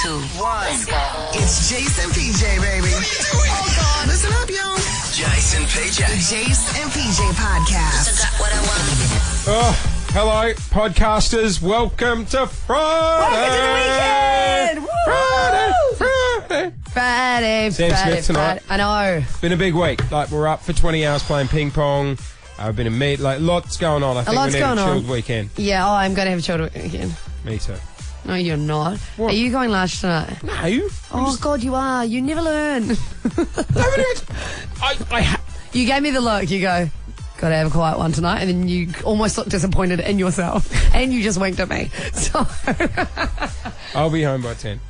2, 1. It's Jase and PJ, baby. Oh, God. Listen up, y'all. Jase and PJ. The Jase and PJ Podcast. I got what I want. Oh, hello, podcasters. Welcome to Friday. Welcome to the weekend. Friday. Friday. Sam Smith tonight. I know. Been a big week. Like, we're up for 20 hours playing ping pong. I've been in meet. Like, lots going on. I think we need a chilled weekend. Yeah, I'm going to have a chilled weekend. Me too. No, you're not. What? Are you going large tonight? No. Oh, God, you are. You never learn. You gave me the look. You go, got to have a quiet one tonight. And then you almost looked disappointed in yourself. And you just winked at me. So I'll be home by 10.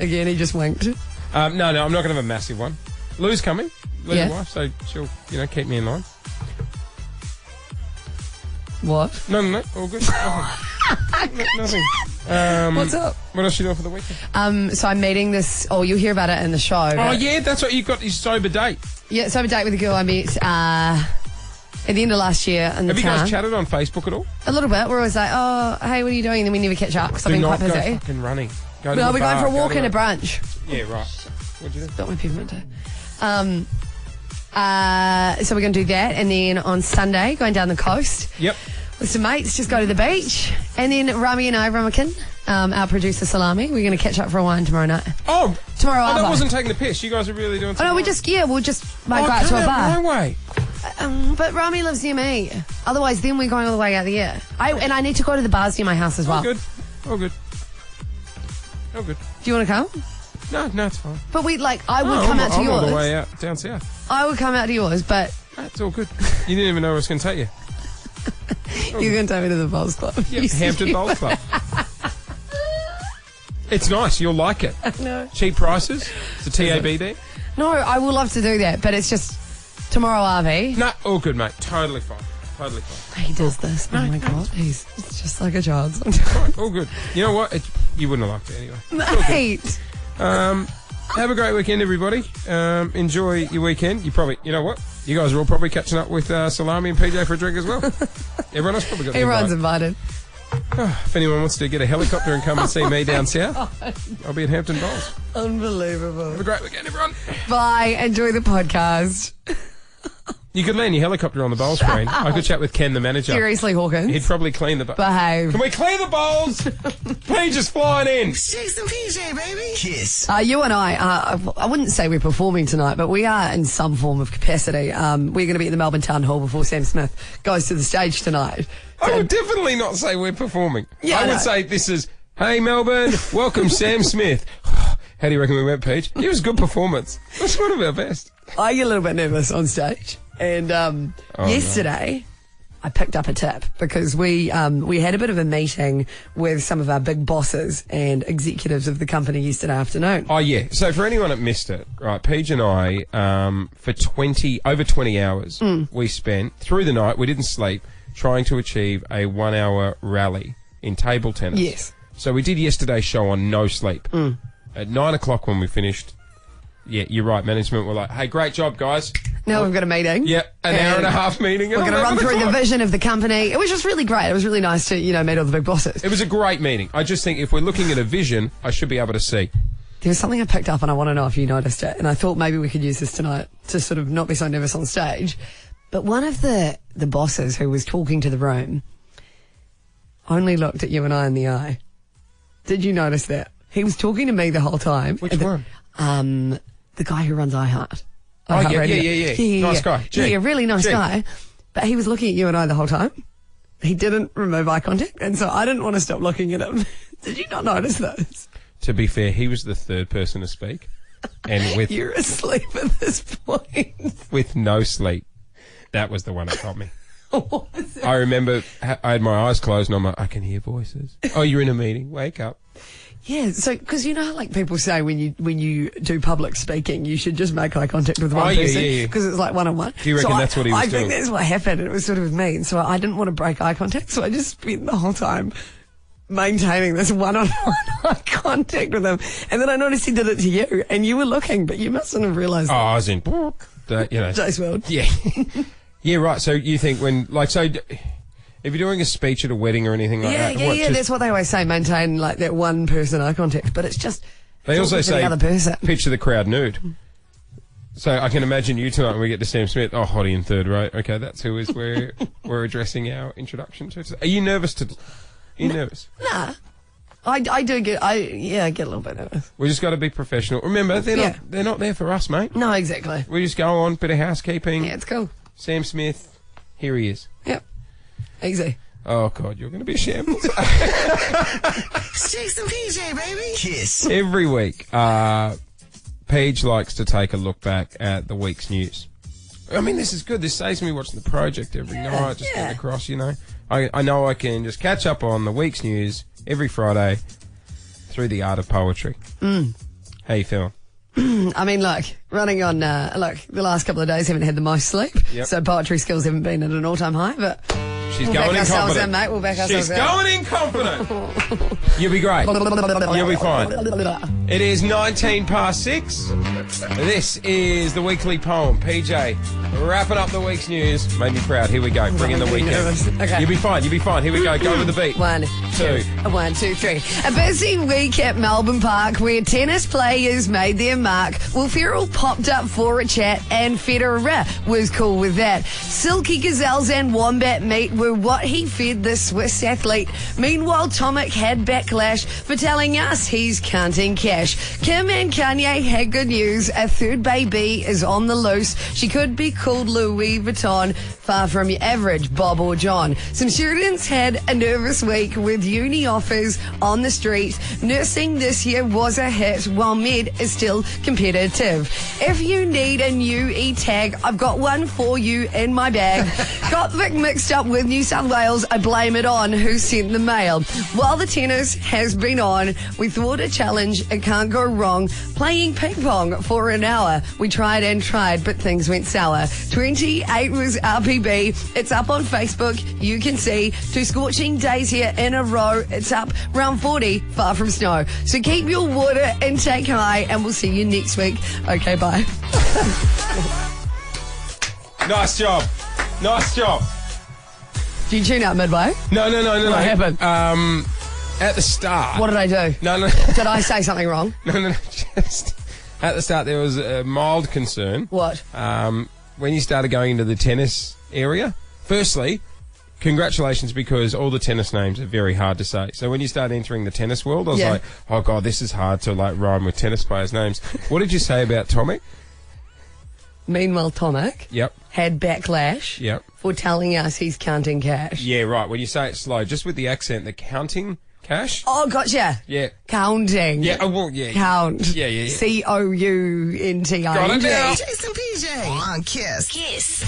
Again, he just winked. No, I'm not going to have a massive one. Lou's coming. Lou's Yeah. wife, so she'll, keep me in line. What? No, all good. Nothing. What's up? What else you doing for the weekend? So I'm meeting this. Oh, you'll hear about it in the show. Oh, yeah, that's what you've got, his sober date. Yeah, sober date with a girl I met at the end of last year in the Have town. you guys chatted on Facebook at all? A little bit. We're always like, oh, hey, what are you doing? And then we never catch up because I've been quite Do not busy. go fucking running. Go to No, the we're going bar, for a walk go to and a brunch. Yeah, right. What'd you do? Got my peppermint too. So we're going to do that. And then on Sunday, going down the coast Yep. with some mates, just go to the beach. And then Rami and I, Ramakin, our producer Salami, we're going to catch up for a wine tomorrow night. Oh, Tomorrow that Arvo. wasn't taking the piss. You guys are really doing Oh, no, something. we'll just might go out to a bar. No way. But Rami lives near me. Otherwise, then we're going all the way out there. And I need to go to the bars near my house as well. All good. All good. All good. Do you want to come? No, it's fine. But I would come out to I'm yours. all the way out down south. I would come out to yours, but That's all good. You didn't even know I was going to take you. you're going to take me to the Bowls Club. Yep, Hampton Bowls Club. It's nice. You'll like it. No. Cheap prices. It's a TABD. No, I would love to do that, but it's just tomorrow, RV. No, all good, mate. Totally fine. Totally fine. He does this. Oh my God. He's just like a child. All good. You know what? You wouldn't have liked it anyway. Mate. Have a great weekend, everybody. Enjoy your weekend. You know what? You guys are all probably catching up with Salami and PJ for a drink as well. Everyone else probably got an Everyone's invite. invited. If anyone wants to get a helicopter and come and see me down south, I'll be at Hampton Bowls. Unbelievable. Have a great weekend, everyone. Bye. Enjoy the podcast. You could land your helicopter on the bowl screen. I could chat with Ken, the manager. Seriously, Hawkins. He'd probably clean the bowls. Behave. Can we clear the bowls? Paige is flying in. Jase and PJ, baby. Kiss. You and I wouldn't say we're performing tonight, but we are in some form of capacity. We're going to be at the Melbourne Town Hall before Sam Smith goes to the stage tonight. I would definitely not say we're performing. Yeah, I I know. would say this is, hey Melbourne, welcome Sam Smith. How do you reckon we went, Paige? It was a good performance. It was one of our best. I get a little bit nervous on stage. And yesterday, I picked up a tip because we had a bit of a meeting with some of our big bosses and executives of the company yesterday afternoon. Oh, yeah. So for anyone that missed it, right, Paige and I, for over 20 hours, we spent, through the night, we didn't sleep, trying to achieve a 1 hour rally in table tennis. Yes. So we did yesterday's show on no sleep. At 9 o'clock when we finished, yeah, you're right, management were like, hey, great job, guys. Now we've got a meeting. Yeah, an hour and a half meeting. We're going to run through the vision of the company. It was just really great. It was really nice to, meet all the big bosses. It was a great meeting. I just think if we're looking at a vision, I should be able to see. There was something I picked up and I want to know if you noticed it. And I thought maybe we could use this tonight to sort of not be so nervous on stage. But one of the bosses who was talking to the room only looked at you and I in the eye. Did you notice that? He was talking to me the whole time. Which one? The guy who runs iHeart. Oh, yeah. Nice guy. Gee. Yeah, really nice Gee. guy. But he was looking at you and I the whole time. He didn't remove eye contact, and so I didn't want to stop looking at him. Did you not notice this? To be fair, he was the third person to speak. And with You're asleep at this point. with no sleep, that was the one that got me. What was it? I remember I had my eyes closed and I'm like, I can hear voices. Oh, you're in a meeting. Wake up. Yeah, so because you know how like people say when you do public speaking, you should just make eye contact with one Oh, yeah, person yeah. because it's like one-on-one. Do you reckon that's what he was I doing? think that's what happened. And it was sort of with me, and so I didn't want to break eye contact, so I just spent the whole time maintaining this one-on-one eye contact with him. And then I noticed he did it to you, and you were looking, but you mustn't have realised Oh, I was in, Jase World. Yeah. Yeah, right. So you think when, like, so if you're doing a speech at a wedding or anything like that. Yeah, that's what they always say, maintain like that one person eye contact, but it's just... They also say, the other person. Picture the crowd nude. So I can imagine you tonight when we get to Sam Smith. Oh, hottie in third row. Okay, that's who is we're addressing our introduction to. Are you nervous nervous? Nah. I get a little bit nervous. We just got to be professional. Remember, they're not there for us, mate. No, exactly. We just go on, bit of housekeeping. Yeah, it's cool. Sam Smith, here he is. Yep. Easy. Oh, God, you're going to be a shambles. Jase and PJ, baby. Kiss. Every week, Paige likes to take a look back at the week's news. I mean, this is good. This saves me watching the project every night, just getting across, you know. I know I can just catch up on the week's news every Friday through the art of poetry. How you feeling? I mean, look, running on, the last couple of days haven't had the most sleep, so poetry skills haven't been at an all-time high, but... She's going in confident. Mate. We'll back ourselves She's going in confident. You'll be great. You'll be fine. It is 6:19. This is the weekly poem. PJ, wrapping up the week's news. Made me proud. Here we go. Bring in the weekend. Okay. You'll be fine. You'll be fine. Here we go. Go with the beat. 1, 2. 1, 2, 3. A busy week at Melbourne Park where tennis players made their mark. Will Ferrell popped up for a chat and Federer was cool with that. Silky gazelles and wombat meat were what he fed the Swiss athlete. Meanwhile, Tomic had backlash for telling us he's counting cash. Kim and Kanye had good news. A third baby is on the loose. She could be called Louis Vuitton, far from your average Bob or John. Some students had a nervous week with uni offers on the street. Nursing this year was a hit, while med is still competitive. If you need a new e-tag, I've got one for you in my bag. Got Vic mixed up with New South Wales, I blame it on who sent the mail. While the tennis has been on, we thought a challenge, it can't go wrong. Playing ping pong for an hour. We tried and tried, but things went sour. 28 was RPB. It's up on Facebook. You can see 2 scorching days here in a row. It's up round 40, far from snow. So keep your water intake high, and we'll see you next week. Okay, bye. Nice job. Nice job. Did you tune out midway? No. What happened? At the start. What did I do? No. Did I say something wrong? No. Just at the start, there was a mild concern. What? When you started going into the tennis area. Firstly, congratulations, because all the tennis names are very hard to say. So when you start entering the tennis world, I was like, oh, God, this is hard to like rhyme with tennis players' names. What did you say about Tomic? Meanwhile, Tomic had backlash for telling us he's counting cash. Yeah, right. When you say it slow, just with the accent, the counting cash. Oh, gotcha. Yeah. Counting. Yeah, well, yeah. Count. Yeah. COUNTING. Got it now. Jase and PJ on Kiss. Kiss.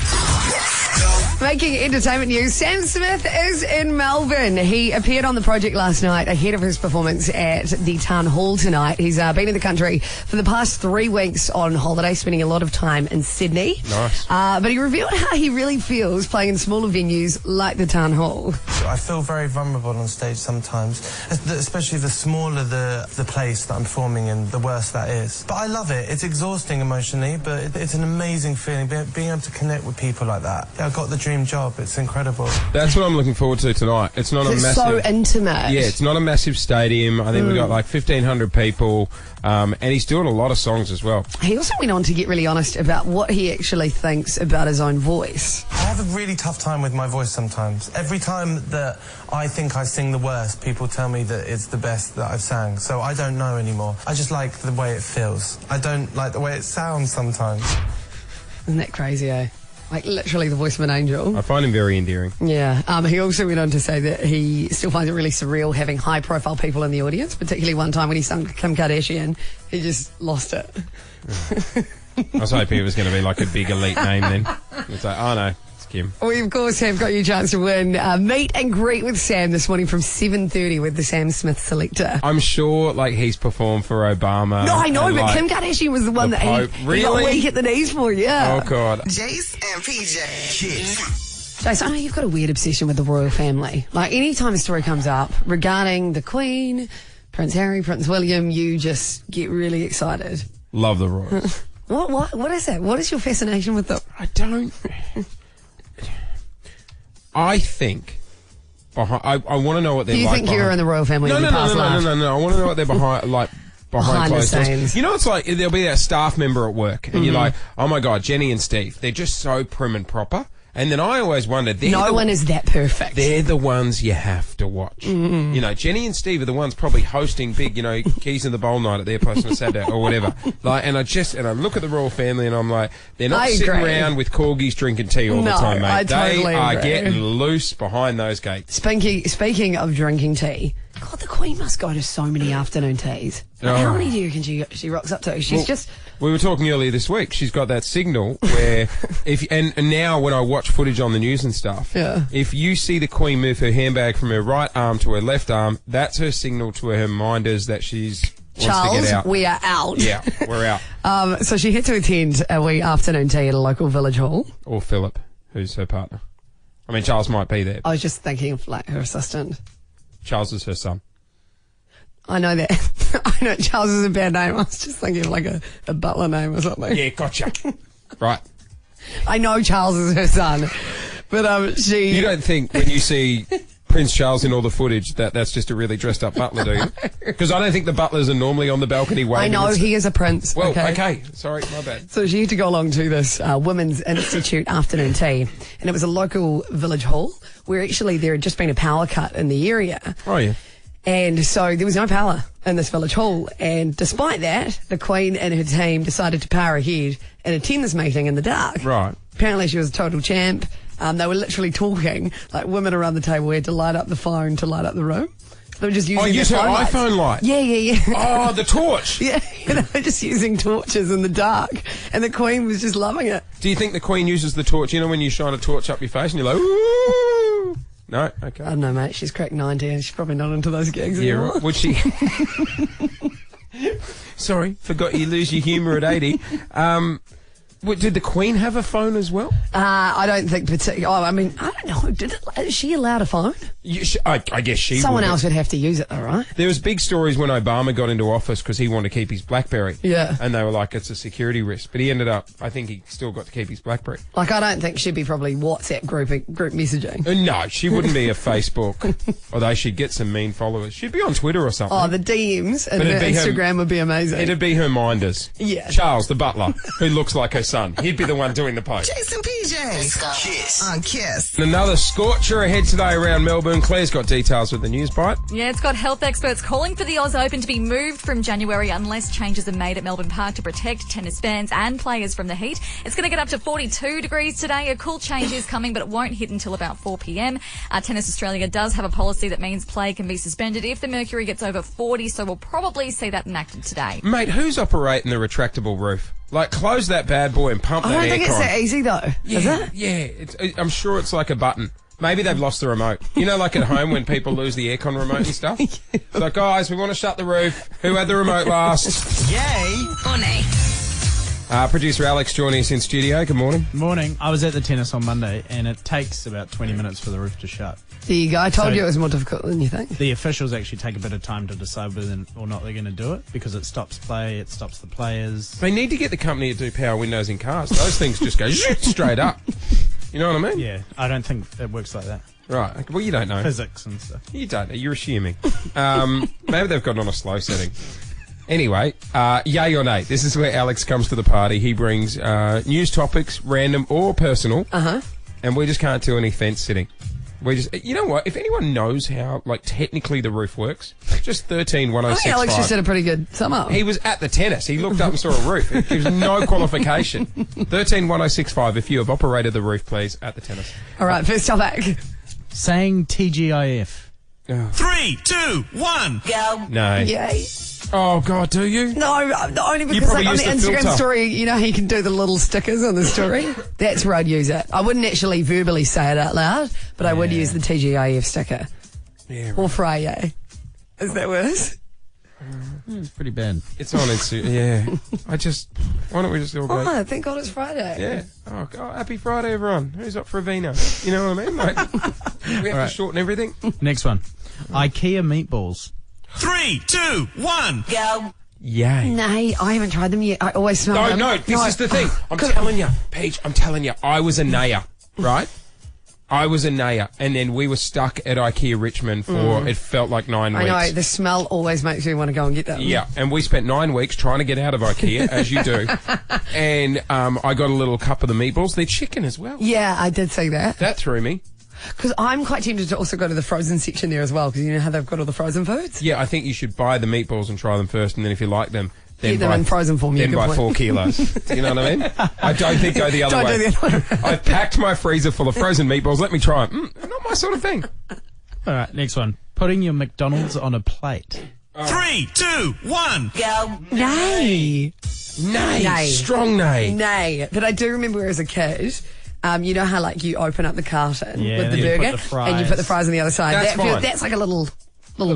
Making entertainment news, Sam Smith is in Melbourne. He appeared on the project last night ahead of his performance at the Town Hall tonight. He's been in the country for the past 3 weeks on holiday, spending a lot of time in Sydney. Nice. But he revealed how he really feels playing in smaller venues like the Town Hall. I feel very vulnerable on stage sometimes, especially the smaller the place that I'm performing in, the worse that is. But I love it. It's exhausting emotionally, but it's an amazing feeling, being able to connect with people like that. Yeah, I got the dream job. It's incredible. That's what I'm looking forward to tonight. It's not It's so intimate. Yeah, it's not a massive stadium. I think we got like 1,500 people, and he's doing a lot of songs as well. He also went on to get really honest about what he actually thinks about his own voice. I have a really tough time with my voice sometimes. Every time that I think I sing the worst, people tell me that it's the best that I've sang. So I don't know anymore. I just like the way it feels. I don't like the way it sounds sometimes. Isn't that crazy, eh? Like literally the voice of an angel. I find him very endearing. Yeah. He also went on to say that he still finds it really surreal having high-profile people in the audience, particularly one time when he sung Kim Kardashian. He just lost it. I was hoping it was going to be like a big elite name then. It's like, oh no, it's Kim. We, of course, have got you a chance to win Meet and Greet with Sam this morning from 7:30 with the Sam Smith Selector. I'm sure like he's performed for Obama. No, I know, but like, Kim Kardashian was the one that he got weak at the knees for, yeah. Oh, God. Jase and PJ. Kiss. Jase, I know you've got a weird obsession with the royal family. Like, anytime a story comes up regarding the Queen, Prince Harry, Prince William, you just get really excited. Love the royals. What is that? What is your fascination with them? I think behind. I want to know what they're Do you like. think you're in the royal family? No. I want to know what they're behind Behind closed the doors. scenes. You know, it's like there'll be a staff member at work, and you're like, oh my God, Jenny and Steve, they're just so prim and proper. And then I always wonder, no one is that perfect. They're the ones you have to watch. You know, Jenny and Steve are the ones probably hosting big, Keys in the Bowl night at their place on a Saturday or whatever. And I look at the royal family and I'm like, they're not sitting around with corgis drinking tea all the time, mate. They are getting loose behind those gates. Speaking of drinking tea, God, the Queen must go to so many afternoon teas. Like, how many do you reckon she rocks up to? We were talking earlier this week. She's got that signal where and now when I watch footage on the news and stuff, if you see the Queen move her handbag from her right arm to her left arm, that's her signal to her minders that she's wants to get out. We are out. Yeah, we're out. So she had to attend a wee afternoon tea at a local village hall. Or Philip, who's her partner. I mean, Charles might be there. I was just thinking of like her assistant. Charles is her son. I know that. I know Charles is a bad name. I was just thinking of like a butler name or something. Yeah, gotcha. Right. I know Charles is her son, but she... You don't think when you see Prince Charles in all the footage that's just a really dressed up butler, do you? Because I don't think the butlers are normally on the balcony waving. I know, he is a prince. Well, okay. Sorry, my bad. So she had to go along to this Women's Institute afternoon tea, and it was a local village hall where actually there had just been a power cut in the area. Oh, yeah. And so there was no power in this village hall. And despite that, the Queen and her team decided to power ahead and attend this meeting in the dark. Right. Apparently she was a total champ. They were literally talking, like women around the table had to light up the phone to light up the room. They were just using her iPhone light? Yeah. Oh, the torch. Yeah, they were just using torches in the dark. And the Queen was just loving it. Do you think the Queen uses the torch, when you shine a torch up your face and you're like, ooh? No? Okay. I don't know, mate. She's cracked 90 and she's probably not into those gigs anymore. Right. Would she? Sorry, forgot you lose your humour at 80. Did the Queen have a phone as well? I don't think particularly. Oh, I mean, I don't know. Is she allowed a phone? I guess she Someone else would have to use it, though, right? There was big stories when Obama got into office because he wanted to keep his BlackBerry. Yeah. And they were like, it's a security risk. But he ended up, I think he still got to keep his BlackBerry. Like, I don't think she'd be probably WhatsApp group messaging. No, she wouldn't be a Facebook. Although she'd get some mean followers. She'd be on Twitter or something. Oh, the DMs and her Instagram would be amazing. It'd be her minders. Yeah. Charles, the butler, who looks like her son. He'd be the one doing the post. Jase and PJ. Kiss. On Kiss. And another scorcher ahead today around Melbourne. Claire's got details with the news bite. Yeah, it's got health experts calling for the Oz Open to be moved from January unless changes are made at Melbourne Park to protect tennis fans and players from the heat. It's going to get up to 42 degrees today. A cool change is coming, but it won't hit until about 4 p.m. Tennis Australia does have a policy that means play can be suspended if the mercury gets over 40, so we'll probably see that enacted today. Mate, who's operating the retractable roof? Like, close that bad boy and pump that aircon. I don't think it's that easy, though. Is it? Yeah. I'm sure it's like a button. Maybe they've lost the remote. You know, like at home when people lose the aircon remote and stuff? It's like, guys, we want to shut the roof. Who had the remote last? Yay or nay? Producer Alex joining us in studio. Good morning. Morning. I was at the tennis on Monday, and it takes about 20 minutes for the roof to shut. There you go. I told you it was more difficult than you think. The officials actually take a bit of time to decide whether or not they're going to do it, because it stops play, it stops the players. They need to get the company to do power windows in cars. Those things just go straight up. You know what I mean? Yeah, I don't think it works like that. Right. Well, you don't know. Physics and stuff. You don't know. You're assuming. Maybe they've got it on a slow setting. Anyway, yay or nay. This is where Alex comes to the party. He brings news topics, random or personal, and we just can't do any fence sitting. We just, you know what? If anyone knows how, like, technically the roof works, just 13-1065. I think Alex just did a pretty good sum up. He was at the tennis. He looked up and saw a roof. It was no qualification. 13-1065 if you have operated the roof, please, at the tennis. All right, first topic. Saying TGIF. 3, 2, 1, go. No. Yay. Oh, God, do you? No, only because like, on the Instagram filter. story, you know, he can do the little stickers on the story. That's where I'd use it. I wouldn't actually verbally say it out loud, but I would use the TGIF sticker. Yeah, right. Or Friday. Is that worse? It's pretty bad. It's on Instagram. Yeah. Why don't we just all go? Oh, thank God it's Friday. Yeah. Oh, God, happy Friday, everyone. Who's up for a vino? You know what I mean? Like, we have to shorten everything. Next one. IKEA meatballs. 3, 2, 1, go. Yay. Nay, I haven't tried them yet. I always smell them. No, this is the thing. I'm telling you, Paige, I was a nayer, right? I was a nayer, and then we were stuck at IKEA Richmond for, it felt like 9 weeks. I know, the smell always makes me want to go and get them. Yeah, and we spent 9 weeks trying to get out of IKEA, as you do. And I got a little cup of the meatballs. They're chicken as well. Yeah, I did see that. That threw me. Because I'm quite tempted to also go to the frozen section there as well, because you know how they've got all the frozen foods? Yeah, I think you should buy the meatballs and try them first, and then if you like them, then Get them in frozen form. Then Good buy point. 4 kilos. Do you know what I mean? I don't think go the other way. Don't do the other way. I've packed my freezer full of frozen meatballs. Let me try them. Not my sort of thing. All right, next one. Putting your McDonald's on a plate. 3, 2, 1, go. Nay. Nay. Strong nay. Nay. But I do remember as a kid, you know how like you open up the carton Yeah, with the and you put burger the fries. and you put the fries on the other side. That's fine. That's like a little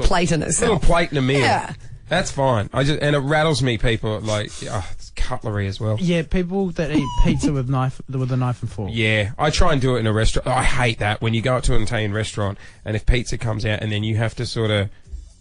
plate in itself. Little plate and a meal. Yeah. That's fine. And it rattles me, people, like, it's cutlery as well. Yeah, people that eat pizza with a knife and fork. Yeah, I try and do it in a restaurant. I hate that when you go out to an Italian restaurant and if pizza comes out and then you have to sort of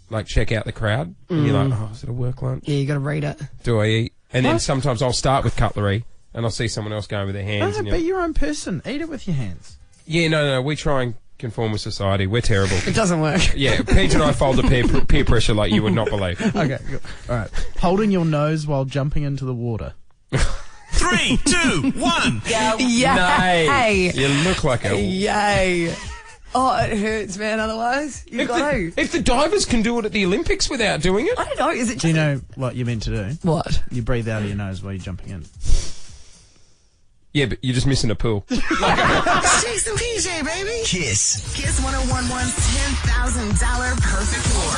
like check out the crowd and you're like, oh, is it a work lunch? Yeah, you got to read it. Do I eat? And then sometimes I'll start with cutlery and I'll see someone else going with their hands. No, And be your own person. Eat it with your hands. yeah, no, we try and conform with society. We're terrible. It doesn't work. Yeah, Paige and I fold the peer pressure like you would not believe. Okay, good. All right. Holding your nose while jumping into the water. 3, 2, 1, go. Yay. Nay. You look like a... Yay. Oh, it hurts, man, otherwise. You've got to. If the divers can do it at the Olympics without doing it... I don't know, is it just... Do you know what you're meant to do? What? You breathe out of your nose while you're jumping in. Yeah, but you're just missing a pool. Jase and PJ, baby. Kiss. Kiss 1011's $10,000 perfect war.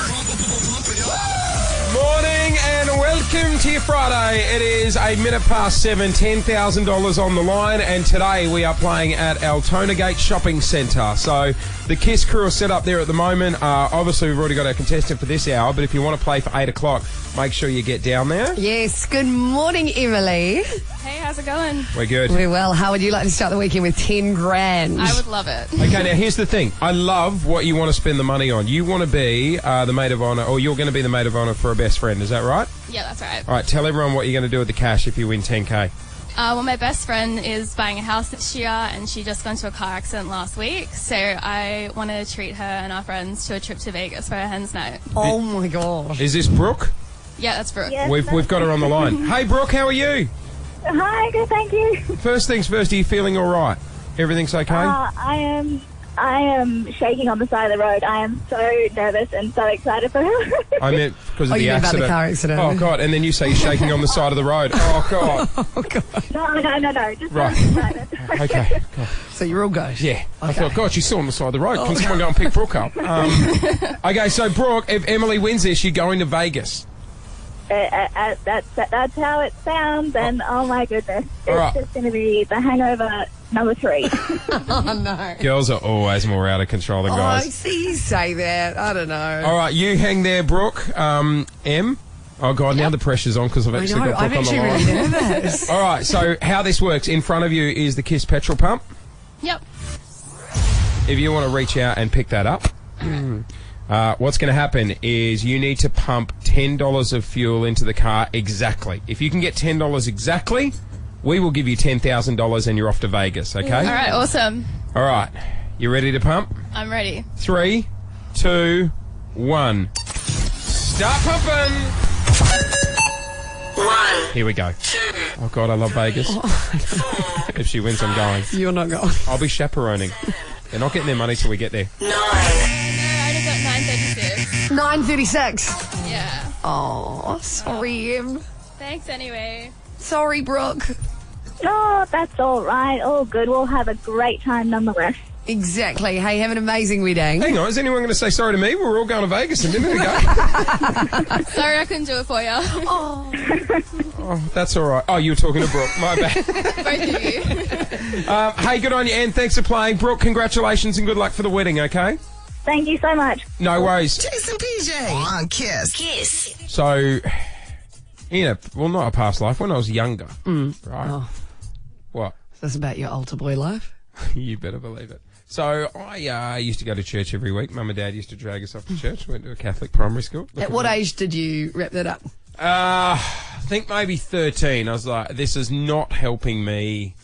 Morning and welcome to your Friday. It is 7:07, $10,000 on the line, and today we are playing at Altona Gate Shopping Centre. So the Kiss crew are set up there at the moment. Obviously, we've already got our contestant for this hour, but if you want to play for 8 o'clock, make sure you get down there. Yes, good morning, Emily. Hey, how's it going? We're good. We're well. How would you like to start the weekend with 10 grand? I would love it. Okay, now here's the thing. I love what you want to spend the money on. You want to be the maid of honour, or you're going to be the maid of honour for a best friend. Is that right? Yeah, that's right. All right, tell everyone what you're going to do with the cash if you win 10K. Well, my best friend is buying a house this year, and she just got into a car accident last week. So I want to treat her and our friends to a trip to Vegas for a hens night. Oh, my gosh. Is this Brooke? Yeah, that's Brooke. Yes, We've got her on the line. Hey, Brooke, how are you? Hi, good, thank you. First things first, are you feeling all right? Everything's okay? I am shaking on the side of the road. I am so nervous and so excited for her. I meant because of you the meant about accident. the car accident. Oh, God, and then you say you're shaking on the side of the road. Oh, God. No. Just Right. excited. Okay. God. So you're all good? Yeah. I Okay. thought, God, she's still on the side of the road. Can someone go and pick Brooke up? Okay, so, Brooke, if Emily wins this, you're going to Vegas. That's how it sounds, and oh my goodness, it's All right. just going to be the hangover number 3. Oh, no. Girls are always more out of control than Oh, guys. see you say that. I don't know. All right, you hang there, Brooke. M? Oh, God, now the pressure's on because I've I actually know, got I'm Brooke on the actually line. really nervous. All right, so how this works, in front of you is the Kiss petrol pump. Yep. If you want to reach out and pick that up, what's going to happen is you need to pump $10 of fuel into the car exactly. If you can get $10 exactly, we will give you $10,000 and you're off to Vegas, okay? All right, awesome. All right. You ready to pump? I'm ready. 3, 2, 1. Start pumping! 1, Here we go. 2, Oh, God, I love Vegas. If she wins, I'm going. You're not going. I'll be chaperoning. They're not getting their money till we get there. 9, I only got 9:36. 9:36. Yeah. Oh, sorry, Em. Thanks anyway. Sorry, Brooke. Oh, that's all right. All good. We'll have a great time nonetheless. Exactly. Hey, have an amazing wedding. Hang on, is anyone going to say sorry to me? We were all going to Vegas a minute ago. Sorry I couldn't do it for you. Oh, that's all right. Oh, you were talking to Brooke. My bad. Both of you. Hey, good on you, and thanks for playing. Brooke, congratulations and good luck for the wedding, okay? Thank you so much. No worries. Jase and PJ on Kiss. Kiss. So, well, not a past life, when I was younger, right? Oh. What? Is this about your altar boy life? You better believe it. So, I used to go to church every week. Mum and Dad used to drag us off to church. Went to a Catholic primary school. At what age did you wrap that up? I think maybe 13. I was like, this is not helping me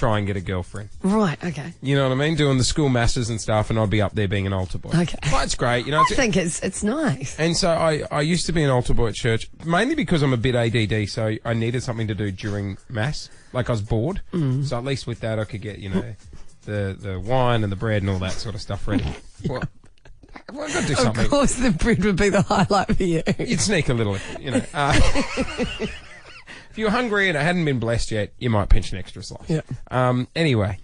try and get a girlfriend. Right, okay. You know what I mean? Doing the school masses and stuff, and I'd be up there being an altar boy. Okay. Well, it's great. You know, I think it's nice. And so I used to be an altar boy at church, mainly because I'm a bit ADD, so I needed something to do during Mass. Like, I was bored. So at least with that, I could get, you know, the wine and the bread and all that sort of stuff ready. Well, I've got to do something. Of course, the bread would be the highlight for you. You'd sneak a little, you know. If you were hungry and it hadn't been blessed yet, you might pinch an extra slice. Yeah. Anyway,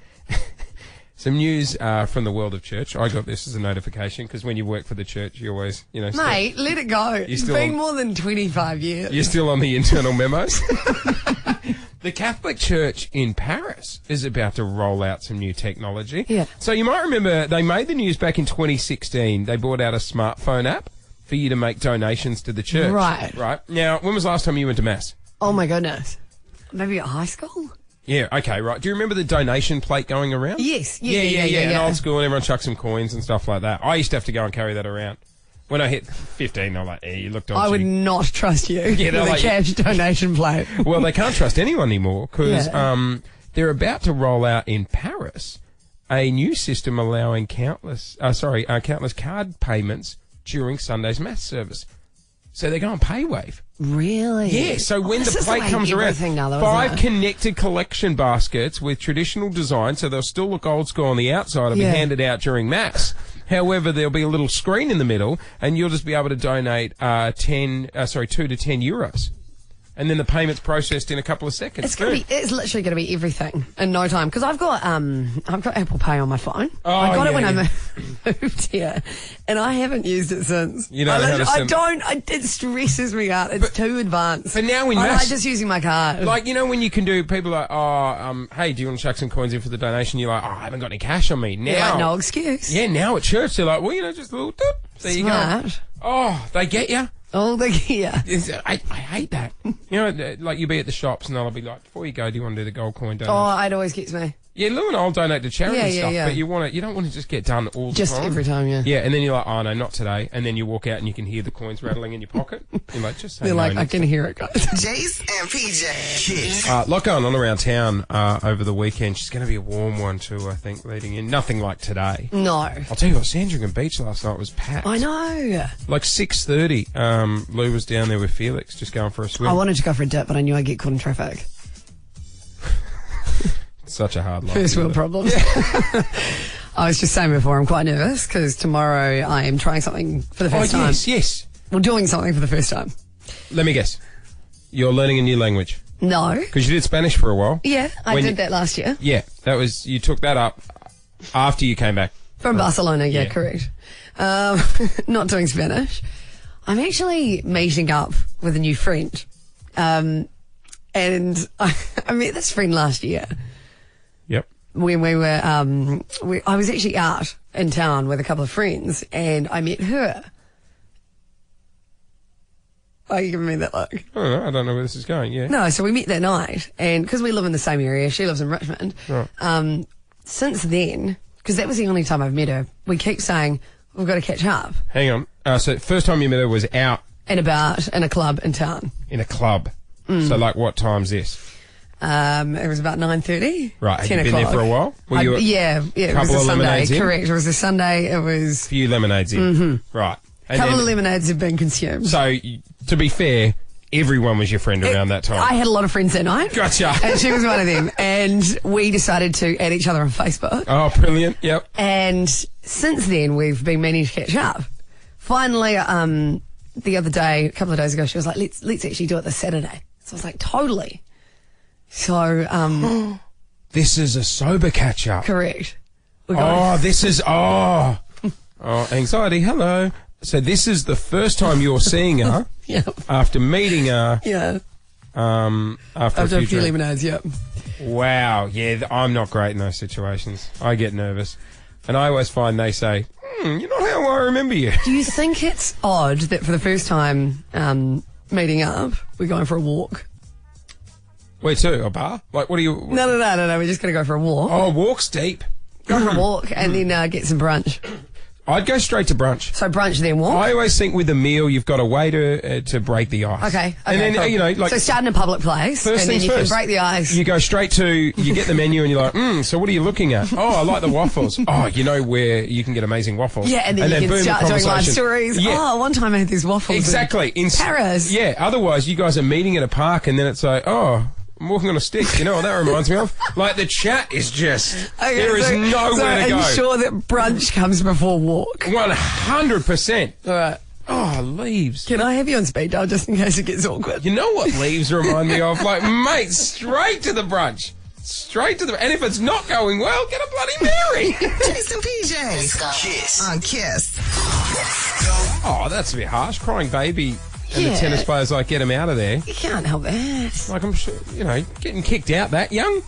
some news from the world of church. I got this as a notification because when you work for the church, you always, you know... Mate, let it go. It's been more than 25 years. You're still on the internal memos? The Catholic Church in Paris is about to roll out some new technology. Yeah. So you might remember they made the news back in 2016. They brought out a smartphone app for you to make donations to the church. Right. Right. Now, when was the last time you went to Mass? Oh, my goodness. Maybe at high school? Yeah, okay, right. Do you remember the donation plate going around? Yes. Yeah. In old school, and everyone chucked some coins and stuff like that. I used to have to go and carry that around. When I hit 15, I'm like, you looked dodgy. I would not trust you with a like, cash donation plate. Well, they can't trust anyone anymore because they're about to roll out in Paris a new system allowing countless card payments during Sunday's Mass service. So they're going paywave. Really? Yeah, so when the plate comes around, 5 connected collection baskets with traditional design, so they'll still look old school on the outside, will be handed out during Mass. However, there'll be a little screen in the middle, and you'll just be able to donate 2 to 10 euros. And then the payment's processed in a couple of seconds. It's literally going to be everything in no time. Because I've got Apple Pay on my phone. Oh, I got it when I moved here, and I haven't used it since. You don't know how to send... It stresses me out. It's too advanced. But now in I Mass... like just using my card. Like, you know when you can do... People are like, hey, do you want to chuck some coins in for the donation? You're like, I haven't got any cash on me. Now... Like, no excuse. Yeah, now at church, they're like, well, you know, just a little... Doop, there Smart. you go. Oh, they get you. Oh, yeah. I hate that. You know, like you'll be at the shops and they'll be like, before you go, do you want to do the gold coin donation? Oh, it always gets me. Yeah, Lou and I'll donate to charity and stuff, yeah. but you don't want to just get done all the time. Just every time, yeah. Yeah, and then you're like, oh no, not today. And then you walk out and you can hear the coins rattling in your pocket. You're like, just say They're no like, I next can time. hear it, guys. Jase and PJ. Kids. Lot going on around town over the weekend. She's going to be a warm one too, I think, leading in. Nothing like today. No. I'll tell you what, Sandringham Beach last night was packed. I know. Like 6:30, Lou was down there with Felix just going for a swim. I wanted to go for a dip, but I knew I'd get caught in traffic. Such a hard life. First world problems. I was just saying before, I'm quite nervous because tomorrow I am trying something for the first time. Yes. Well, doing something for the first time. Let me guess. You're learning a new language. No. Because you did Spanish for a while. Yeah, I did that last year. Yeah, you took that up after you came back. From Barcelona, yeah, correct. Not doing Spanish. I'm actually meeting up with a new friend. And I met this friend last year. Yep. When we were, I was actually out in town with a couple of friends and I met her. Why are you giving me that look? I don't know where this is going, yeah. No, so we met that night and because we live in the same area, she lives in Richmond. Right. Since then, because that was the only time I've met her, we keep saying, we've got to catch up. Hang on. So first time you met her was out? And about in a club in town. In a club. So like what time's this? It was about 9:30. Right. Have you been there for a while? Were you yeah. It was a Sunday. Correct. It was a Sunday. It was a few lemonades in. Mm-hmm. Right. A couple of lemonades have been consumed. So, to be fair, everyone was your friend around that time. I had a lot of friends that night. Gotcha. And she was one of them. And we decided to add each other on Facebook. Oh, brilliant. Yep. And since then, we've been meaning to catch up. Finally, the other day, a couple of days ago, she was like, let's actually do it this Saturday. So I was like, totally. So, this is a sober catch up. Correct. Anxiety. Hello. So this is the first time you're seeing her. Yep. After meeting her. Yeah. After a few lemonades. Yep. Wow. Yeah. I'm not great in those situations. I get nervous, and I always find they say, "You're not how I remember you." Do you think it's odd that for the first time meeting up, we're going for a walk? Where to? A bar? Like, what are you... No. We're just going to go for a walk. Oh, walk's deep. Go for a walk and then get some brunch. I'd go straight to brunch. So brunch then walk? I always think with a meal, you've got a way to break the ice. Okay. And then, cool. you know, like... So start in a public place, and then you can break the ice. You go straight to... You get the menu and you're like, so what are you looking at? Oh, I like the waffles. Oh, you know where you can get amazing waffles. Yeah, and then you can boom, start doing live stories. Yeah. Oh, one time I had these waffles Exactly. in Paris. Yeah, otherwise you guys are meeting at a park and then it's like, I'm walking on a stick. You know what that reminds me of? Like, the chat is just... Okay, there is nowhere to go. Are you sure that brunch comes before walk? 100%. All right. Oh, leaves. Can I have you on speed dial just in case it gets awkward? You know what leaves remind me of? Like, mate, straight to the brunch. Straight to the... And if it's not going well, get a Bloody Mary. Jase and PJ. Kiss. On Kiss. Oh, that's a bit harsh. Crying baby and Yeah. the tennis players, like, get him out of there. You can't help that. Like, I'm sure, you know, getting kicked out that young.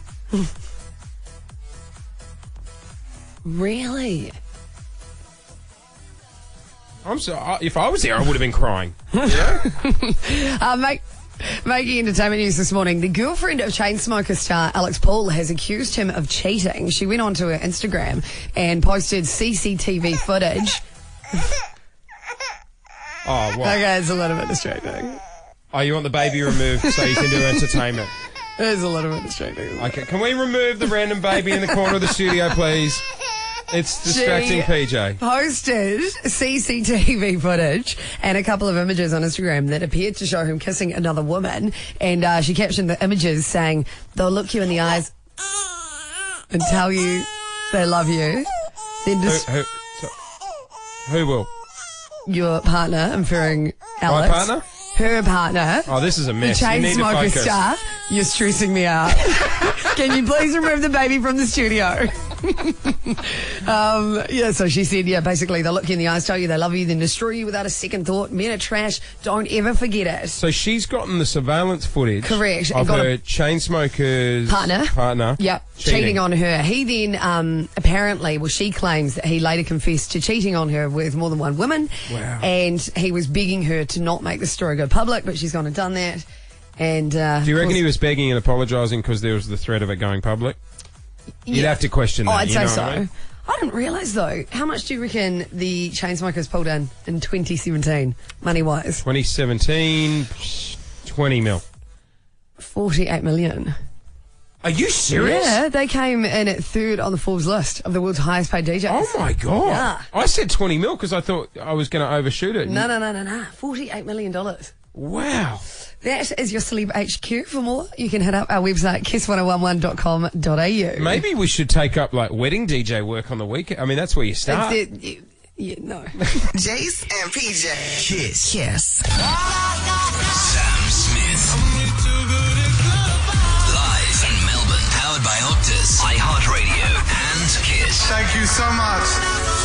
Really? I'm so... If I was there, I would have been crying. You know? Making entertainment news this morning, the girlfriend of Chainsmokers star Alex Paul has accused him of cheating. She went onto her Instagram and posted CCTV footage. Oh, what? Okay, it's a little bit distracting. Oh, you want the baby removed so you can do entertainment? It's a little bit distracting. Okay, can we remove the random baby in the corner of the studio, please? It's distracting, PJ. Posted CCTV footage and a couple of images on Instagram that appeared to show him kissing another woman. And she captioned the images saying, "They'll look you in the eyes and tell you they love you." Then just Who will? your partner, I'm referring Alex. My partner? Her partner. Oh, this is a The mess. You need to Chainsmokers focus. star. You're stressing me out. Can you please remove the baby from the studio? So she said, basically they'll look you in the eyes, tell you they love you, then destroy you without a second thought. Men are trash. Don't ever forget it. So she's gotten the surveillance footage. Correct. Of her Chainsmokers partner. Yep. Cheating on her. He then apparently, she claims that he later confessed to cheating on her with more than one woman. Wow. And he was begging her to not make the story go public, but she's gone and done that. And Do you reckon he was begging and apologising because there was the threat of it going public? You'd have to question that. I'd say so. I mean? I didn't realise though. How much do you reckon the Chainsmokers pulled in 2017, money wise? 2017, 20 mil. 48 million. Are you serious? Yeah, they came in at third on the Forbes list of the world's highest paid DJs. Oh my God. Yeah. I said 20 mil because I thought I was going to overshoot it. No. $48 million. Wow. That is your Celeb HQ. For more, you can hit up our website, kiss1011.com.au. Maybe we should take up like wedding DJ work on the weekend. I mean, that's where you start. No. Jase and PJ. Kiss. Kiss. Sam Smith. Live in Melbourne. Powered by Optus, iHeartRadio, and Kiss. Thank you so much.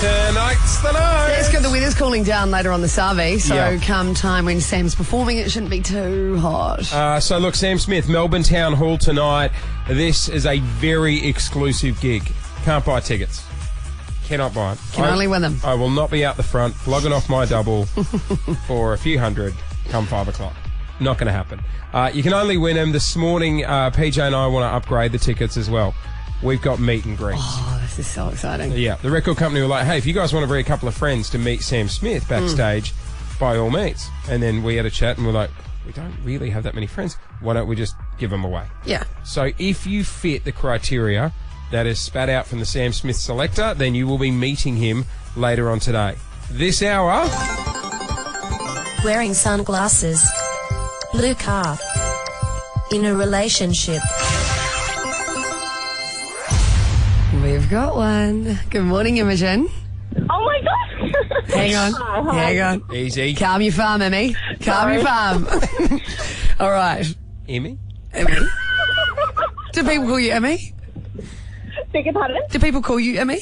Tonight's the night. It's good. The weather's cooling down later on the Savi, so Yeah. come time when Sam's performing, it shouldn't be too hot. So look, Sam Smith, Melbourne Town Hall tonight. This is a very exclusive gig. Can't buy tickets. Cannot buy it. Can only win them. I will not be out the front, logging off my double for a few hundred come 5 o'clock. Not going to happen. You can only win them. This morning, PJ and I want to upgrade the tickets as well. We've got meet and greets. Oh, this is so exciting. Yeah, the record company were like, hey, if you guys want to bring a couple of friends to meet Sam Smith backstage, by all means. And then we had a chat and we're like, we don't really have that many friends. Why don't we just give them away? Yeah. So if you fit the criteria that is spat out from the Sam Smith selector, then you will be meeting him later on today. This hour... Wearing sunglasses. Blue car. In a relationship. We've got one. Good morning, Imogen. Oh my gosh! Hang on. Hi. Hang on. Easy. Calm your farm, Emmy. Calm your farm. All right. Emmy? Emmy. Do people call you Emmy? Beg your pardon? Do people call you Emmy?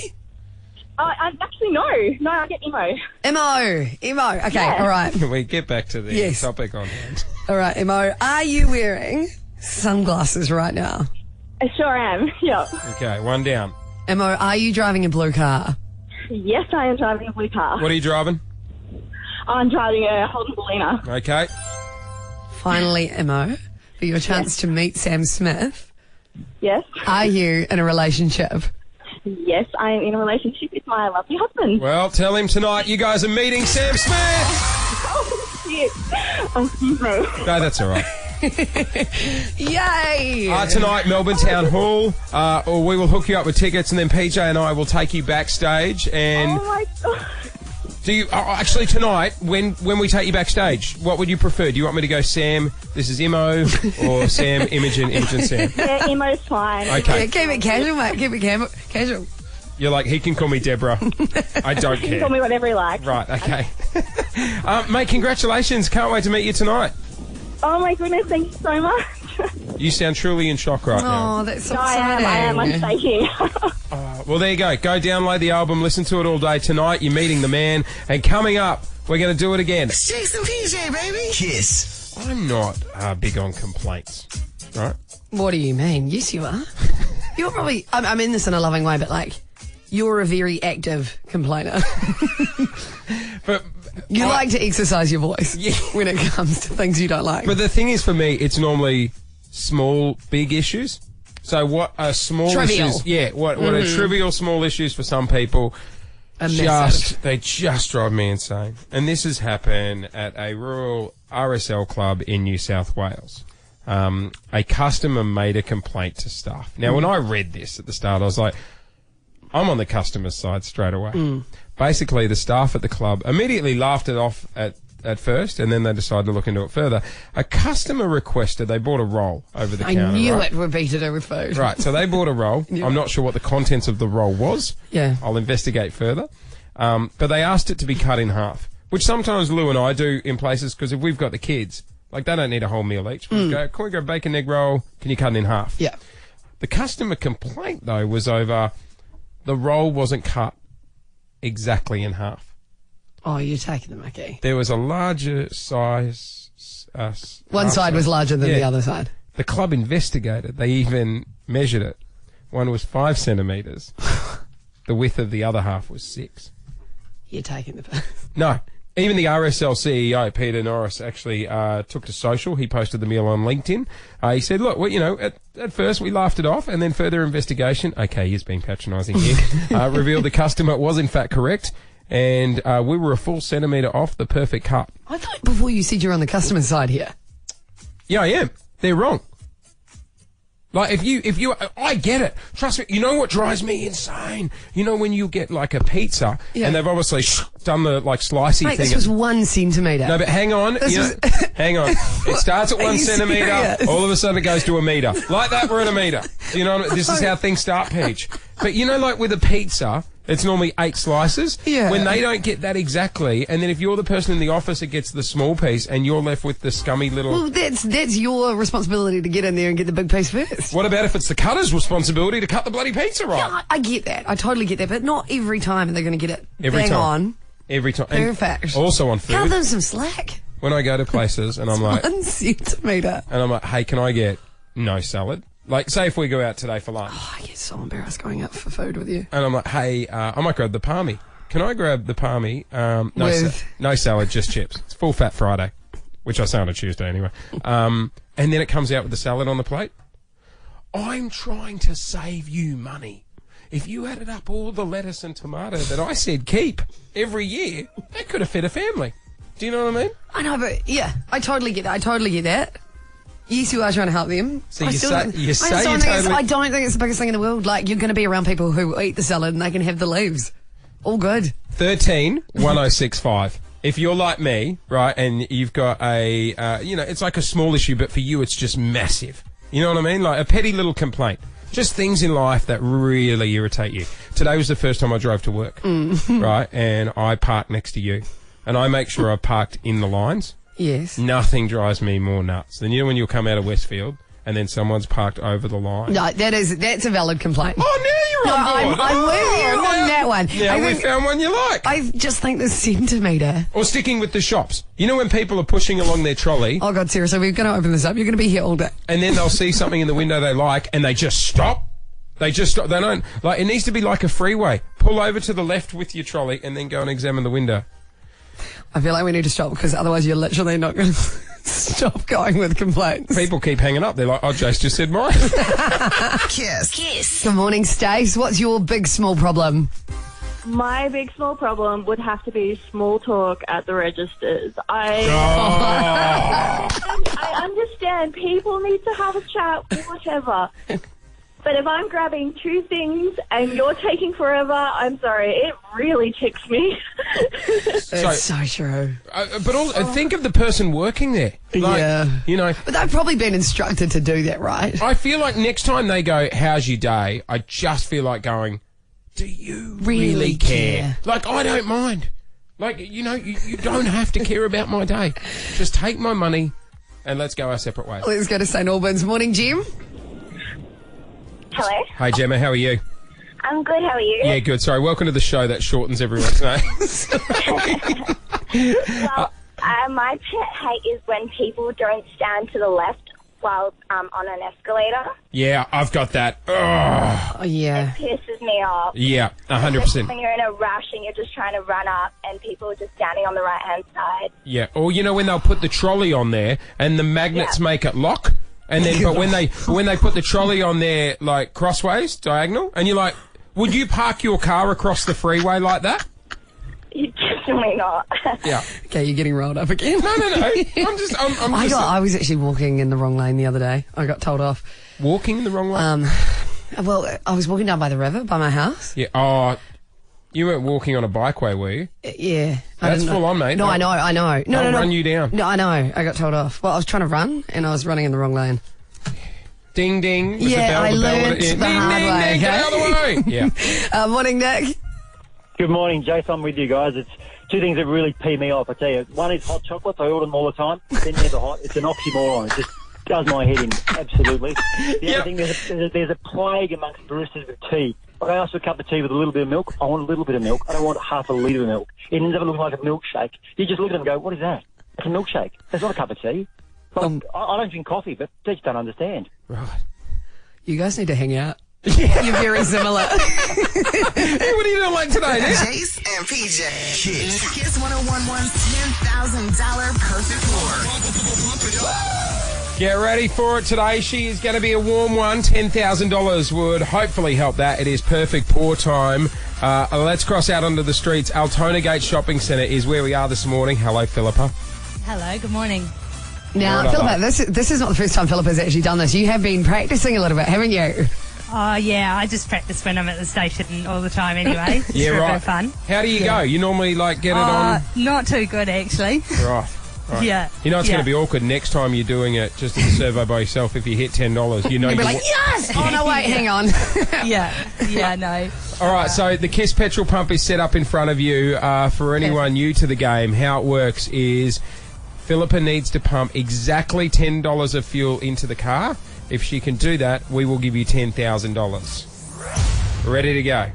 Actually, no. No, I get emo. Emo. Okay, Yeah. all right. Can we get back to the Yes. topic on hand? All right, Emo. Are you wearing sunglasses right now? I sure am. Yep. Okay, one down. Emo, are you driving a blue car? Yes, I am driving a blue car. What are you driving? I'm driving a Holden Bellina. Okay. Finally, Emo, for your chance to meet Sam Smith, Yes. are you in a relationship? Yes, I am in a relationship with my lovely husband. Well, tell him tonight you guys are meeting Sam Smith. Oh, shit. Oh, excuse me. No, that's all right. Yay! Tonight, Melbourne Town Hall. Or we will hook you up with tickets, and then PJ and I will take you backstage. And Oh, my God. do you actually tonight when we take you backstage? What would you prefer? Do you want me to go Sam? This is Imo, or Sam Imogen Sam? Yeah, Emo's fine. Okay. Yeah, keep it casual, mate. Keep it casual. You're like, he can call me Deborah. I don't You can care. call me whatever you like. Right. Okay. Mate, congratulations! Can't wait to meet you tonight. Oh, my goodness, thank you so much. You sound truly in shock right now. Oh, that's so No, I exciting. am. I'm shaking. Well, there you go. Go download the album, listen to it all day. Tonight, you're meeting the man. And coming up, we're going to do it again. It's Jase and PJ, baby. Kiss. I'm not big on complaints, right? What do you mean? Yes, you are. You're probably... I mean this in a loving way, but, like, you're a very active complainer. But You like to exercise your voice when it comes to things you don't like. But the thing is, for me, it's normally small, big issues. So what are small Trivial. issues? Yeah, what are trivial, small issues for some people? They just drive me insane. And this has happened at a rural RSL club in New South Wales. A customer made a complaint to staff. Now, when I read this at the start, I was like, I'm on the customer's side straight away. Basically, the staff at the club immediately laughed it off at first, and then they decided to look into it further. A customer requested, they bought a roll over the counter. I knew right? it would be to do with food. Right, so they bought a roll. Yeah. I'm not sure what the contents of the roll was. Yeah. I'll investigate further. But they asked it to be cut in half, which sometimes Lou and I do in places, because if we've got the kids, like, they don't need a whole meal each. We go, can we go bacon egg roll? Can you cut it in half? Yeah. The customer complaint, though, was over the roll wasn't cut exactly in half. Oh, you're taking the mickey. There was a larger size... One side was larger than the other side. The club investigated. They even measured it. One was 5 centimetres. The width of the other half was 6. You're taking the piss. No. Even the RSL CEO, Peter Norris, actually took to social. He posted the meal on LinkedIn. He said, look, well, you know, at first we laughed it off, and then further investigation, okay, he's been patronising here, revealed the customer was in fact correct, and we were a full centimetre off the perfect cut. I thought before you said you're on the customer's side here. Yeah, I am. They're wrong. Like, if you, I get it. Trust me. You know what drives me insane? You know when you get, like, a pizza, and they've obviously done the, like, slicey Mate, thing. this was 1 centimetre. No, but hang on. Hang on. It starts at 1 centimetre. serious? All of a sudden it goes to a metre. Like that, we're at a metre. You know, this is how things start, Peach. But you know, like with a pizza, it's normally 8 slices. Yeah. When they don't get that exactly, and then if you're the person in the office that gets the small piece, and you're left with the scummy little... Well, that's your responsibility to get in there and get the big piece first. What about if it's the cutter's responsibility to cut the bloody pizza right? Yeah, I get that. I totally get that. But not every time are they going to get it Every bang time. on. Every time. And Perfect. also on food. Cut them some slack. When I go to places and I'm like... 1 centimetre. And I'm like, hey, can I get no salad? Like, say if we go out today for lunch. Oh, I get so embarrassed going out for food with you. And I'm like, hey, I might grab the palmy. Can I grab the palmy? No salad, just chips. It's full fat Friday, which I say on a Tuesday anyway. And then it comes out with the salad on the plate. I'm trying to save you money. If you added up all the lettuce and tomato that I said keep every year, that could have fed a family. Do you know what I mean? I know, but yeah, I totally get that. I totally get that. Yes, you are trying to help them. So I you don't think it's the biggest thing in the world. Like, you're going to be around people who eat the salad and they can have the leaves. All good. 13 1065. If you're like me, right, and you've got a, it's like a small issue, but for you it's just massive. You know what I mean? Like a petty little complaint. Just things in life that really irritate you. Today was the first time I drove to work, right, and I parked next to you. And I make sure I parked in the lines. Yes. Nothing drives me more nuts than, you know, when you'll come out of Westfield and then someone's parked over the line. No, that's a valid complaint. Oh, now you're on board. I'm with you on that one. Now we found one you like. I just think the centimetre. Or sticking with the shops. You know when people are pushing along their trolley. Oh, God, seriously, we're going to open this up. You're going to be here all day. And then they'll see something in the window they like and they just stop. They just stop. They don't, like, it needs to be like a freeway. Pull over to the left with your trolley and then go and examine the window. I feel like we need to stop because otherwise you're literally not going to... Stop going with complaints. People keep hanging up. They're like, oh, Jase just said mine. Kiss. Good morning, Stace. What's your big, small problem? My big small problem would have to be small talk at the registers. I understand people need to have a chat, whatever. But if I'm grabbing two things and you're taking forever, I'm sorry, it really ticks me. It's so true. But also, think of the person working there. Like, Yeah. You know, But they've probably been instructed to do that, right? I feel like next time they go, how's your day? I just feel like going, do you really care? Like, I don't mind. Like, you know, you don't have to care about my day. Just take my money and let's go our separate ways. Let's go to St Albans. Morning, Jim. Hello? Hey, Gemma, how are you? I'm good, how are you? Yeah, good. Sorry, welcome to the show that shortens everyone's name. Well, my pet hate is when people don't stand to the left while on an escalator. Yeah, I've got that. Ugh. Oh, yeah. It pisses me off. Yeah, 100%. When you're in a rush and you're just trying to run up and people are just standing on the right-hand side. Yeah, or you know when they'll put the trolley on there and the magnets make it lock, and then but when they put the trolley on there like crossways, diagonal, and you're like, would you park your car across the freeway like that? Definitely not. Yeah. Okay, you're getting rolled up again. No. I'm just. I was actually walking in the wrong lane the other day. I got told off. Walking in the wrong way. Well, I was walking down by the river by my house. Yeah. Oh, you weren't walking on a bikeway, were you? Yeah. That's full on, mate. No, I know. No, I'll run you down. No, I know. I got told off. Well, I was trying to run and I was running in the wrong lane. Ding ding. Was Yeah, I learned the hard way. Get out of the way. Yeah. Morning, Nick. Good morning, Jase. I'm with you guys. It's two things that really pee me off. I tell you, one is hot chocolates. I order them all the time. They're never hot. It's an oxymoron. It just does my head in. Absolutely. The other thing, there's a plague amongst baristas with tea. Like I ask for a cup of tea with a little bit of milk. I want a little bit of milk. I don't want half a litre of milk. It ends up looking like a milkshake. You just look at them and go, what is that? It's a milkshake. That's not a cup of tea. Like, I don't drink coffee, but they just don't understand. Right. You guys need to hang out. You're very similar. Hey, what are you doing like today, Nick? Jase and PJ. Kiss 1011's $10,000 perfect floor. Get ready for it today. She is going to be a warm one. $10,000 would hopefully help that. It is perfect pour time. Let's cross out onto the streets. Altona Gate Shopping Centre is where we are this morning. Hello, Philippa. Hello, good morning. Now, Philippa, this is not the first time Philippa's actually done this. You have been practising a little bit, haven't you? Oh, yeah, I just practice when I'm at the station all the time anyway. It's Yeah, a right. bit of fun. How do you go? You normally get it on? Not too good, actually. Right. Yeah. You know it's going to be awkward next time you're doing it just as a servo by yourself. If you hit $10, you know You'll be you like, yes! Oh, no, wait, hang on. Yeah, no. All right, so the Kiss petrol pump is set up in front of you. For anyone new to the game, how it works is Philippa needs to pump exactly $10 of fuel into the car. If she can do that, we will give you $10,000. Ready to go.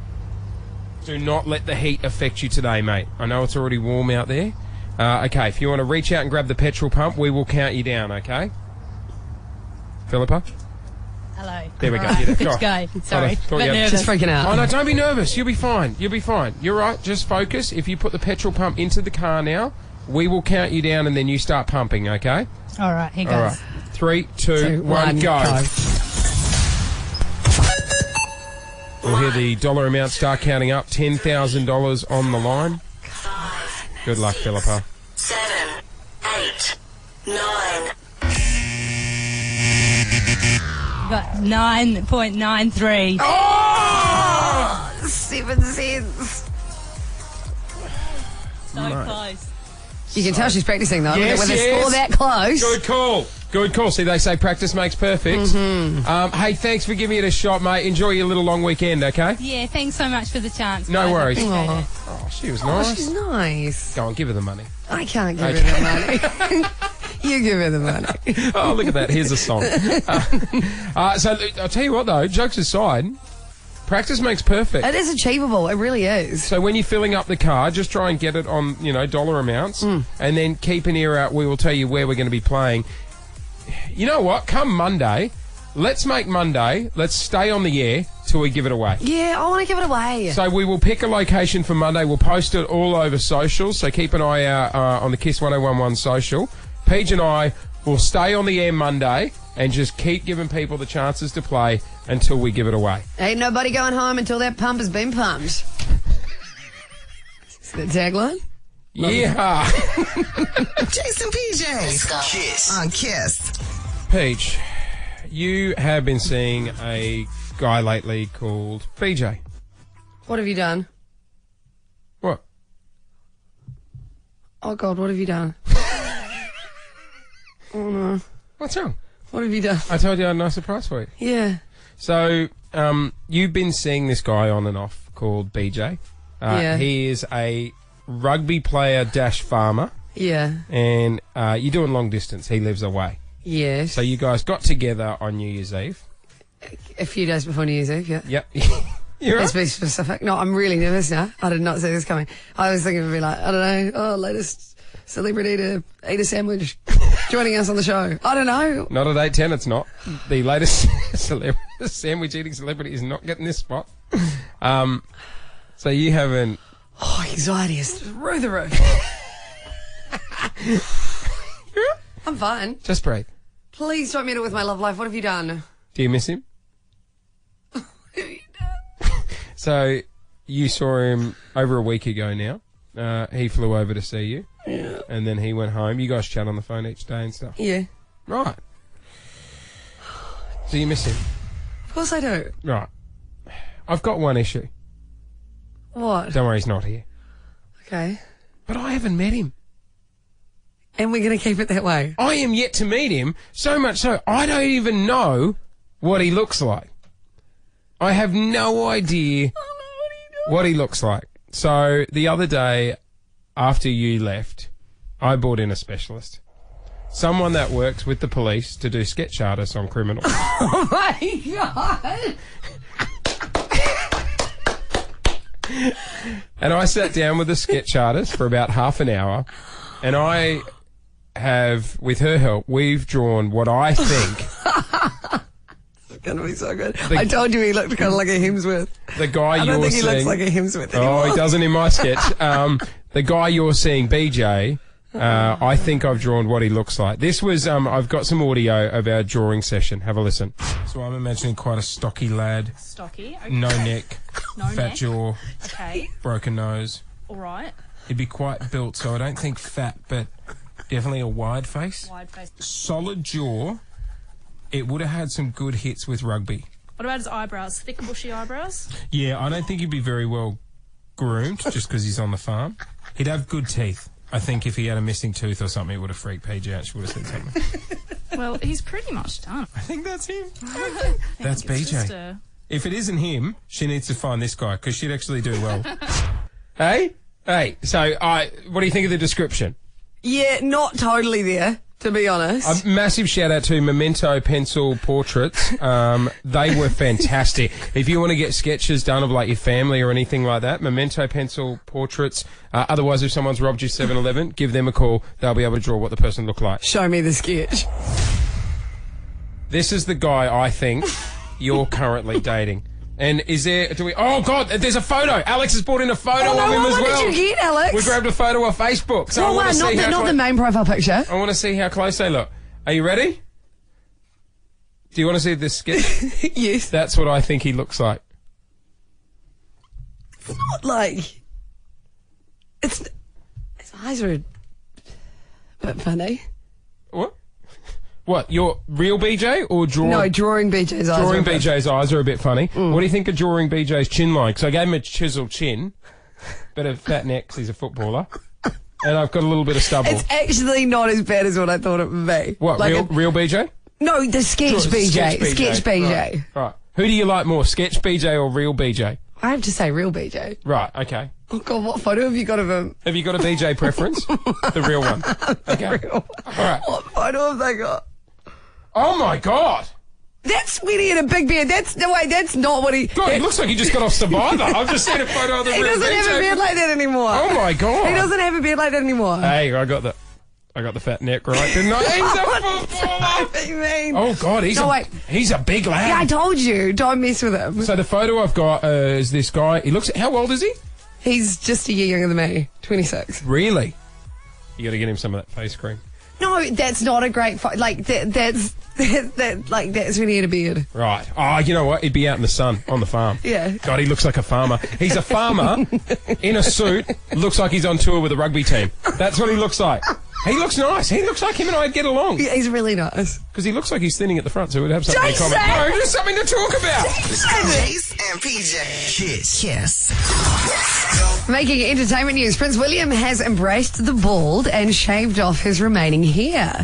Do not let the heat affect you today, mate. I know it's already warm out there. Okay, if you want to reach out and grab the petrol pump, we will count you down, okay? Philippa? Hello. There we go. Right. Yeah, Let's go. Sorry. Thought you had- Just freaking out. Oh, no, don't be nervous. You'll be fine. You'll be fine. You're right. Just focus. If you put the petrol pump into the car now, we will count you down and then you start pumping, okay? All right, here goes. All right. 3, 2, 1, go. We'll hear the dollar amount start counting up. $10,000 on the line. Good luck, Philippa. 7, 8, 9. Got 9.93. Oh! 7 cents. So close. You can tell she's practising, though. Yes, With a yes. score that close. Good call. Good call. See, they say practice makes perfect. Hey, thanks for giving it a shot, mate. Enjoy your little long weekend, okay? Yeah, thanks so much for the chance. No guys. worries. I appreciate it. Oh, she was Oh, nice. she's nice. Go on, give her the money. I can't give her the money. You give her the money. Oh, look at that. Here's a song. So I'll tell you what, though, jokes aside, practice makes perfect. It is achievable. It really is. So when you're filling up the car, just try and get it on, dollar amounts, and then keep an ear out. We will tell you where we're going to be playing. You know what? Come Monday, let's make Monday. Let's stay on the air till we give it away. Yeah, I want to give it away. So we will pick a location for Monday. We'll post it all over socials. So keep an eye out on the Kiss 1011 social. Paige and I will stay on the air Monday and just keep giving people the chances to play until we give it away. Ain't nobody going home until that pump has been pumped. Is that tagline? Yeah. Jase and PJ. Kiss. On Kiss. Paige, you have been seeing a guy lately called BJ. What have you done? What? Oh, God, what have you done? Oh, no. What's wrong? What have you done? I told you I had a nice surprise for you. Yeah. So, you've been seeing this guy on and off called BJ. Yeah. He is a rugby player / farmer. Yeah. And you're doing long distance. He lives away. Yes. So you guys got together on New Year's Eve. A few days before New Year's Eve, yeah. Yep. You're Let's right. be specific. No, I'm really nervous now. I did not see this coming. I was thinking it would be like, I don't know, latest celebrity to eat a sandwich joining us on the show. I don't know. Not at 8:10, it's not. The latest sandwich eating celebrity is not getting this spot. So you haven't... Oh, anxiety is through the roof. I'm fine. Just breathe. Please don't meddle with my love life. What have you done? Do you miss him? So you saw him over a week ago now. He flew over to see you. Yeah. And then he went home. You guys chat on the phone each day and stuff. Yeah. Right. So you miss him? Of course I do. Right. I've got one issue. What? Don't worry, he's not here. Okay. But I haven't met him. And we're going to keep it that way. I am yet to meet him, so much so I don't even know what he looks like. I have no idea what he looks like. So the other day, after you left, I brought in a specialist. Someone that works with the police to do sketch artists on criminals. Oh my God. And I sat down with a sketch artist for about half an hour, and I have, with her help, we've drawn what I think... It's going to be so good. I told you he looked kind of like a Hemsworth. The guy I don't you're think he seeing... looks like a Hemsworth anymore. Oh, he doesn't in my sketch. The guy you're seeing, BJ... I think I've drawn what he looks like. This was, I've got some audio of our drawing session. Have a listen. So I'm imagining quite a stocky lad. Stocky, okay. No neck. No fat neck. jaw. Okay. Broken nose. All right. He'd be quite built, so I don't think fat, but definitely a wide face. Wide face. Solid jaw. It would have had some good hits with rugby. What about his eyebrows? Thick, bushy eyebrows? Yeah, I don't think he'd be very well groomed just because he's on the farm. He'd have good teeth. I think if he had a missing tooth or something, it would have freaked Paige out. She would have said something. Well, he's pretty much done. I think that's him. That's it's just BJ. If it isn't him, she needs to find this guy because she'd actually do well. Hey? Hey, so what do you think of the description? Yeah, not totally there, to be honest. A massive shout out to Memento Pencil Portraits. They were fantastic. If you want to get sketches done of like your family or anything like that, Memento Pencil Portraits. Otherwise, if someone's robbed you 7-Eleven, give them a call. They'll be able to draw what the person looked like. Show me the sketch. This is the guy I think you're currently dating. And is there, oh God, there's a photo. Alex has brought in a photo of him as well. What did you get, Alex? We grabbed a photo off Facebook. So I want to see not the main profile picture. I want to see how close they look. Are you ready? Do you want to see this sketch? Yes. That's what I think he looks like. It's not like... His eyes are a bit funny. What? What, your real BJ or drawing? No, drawing BJ's eyes. Drawing BJ's eyes are a bit funny. What do you think of drawing BJ's chin like? Because I gave him a chiseled chin, bit of fat neck 'cause he's a footballer, and I've got a little bit of stubble. It's actually not as bad as what I thought it would be. What, like real BJ? No, the sketch BJ. Sketch BJ. Right. Who do you like more, sketch BJ or real BJ? I have to say real BJ. Right, okay. Oh, God, what photo have you got of him? Have you got a BJ preference? The real one. Okay. Real. All right. What photo have they got? Oh, my God. That's Sweetie in a big beard. That's not what he... God, he looks like he just got off Survivor. I've just seen a photo of the He real doesn't BJ. have a beard like that anymore. Oh, my God. He doesn't have a beard like that anymore. Hey, I got the fat neck right, didn't I? He's a footballer. What do you mean? Oh, God, he's a big lad. Yeah, I told you. Don't mess with him. So the photo I've got is this guy. He looks... How old is he? He's just a year younger than me. 26. Really? You got to get him some of that face cream. No, that's not a great fight. Like, that's when he had a beard. Right. Oh, you know what? He'd be out in the sun on the farm. Yeah. God, he looks like a farmer. He's a farmer in a suit. Looks like he's on tour with a rugby team. That's what he looks like. He looks nice. He looks like him and I'd get along. Yeah, he's really nice. Because he looks like he's thinning at the front, so we'd have something in Jason! common. No, just something to talk about. Jase and PJ. Kiss. Making entertainment news, Prince William has embraced the bald and shaved off his remaining hair.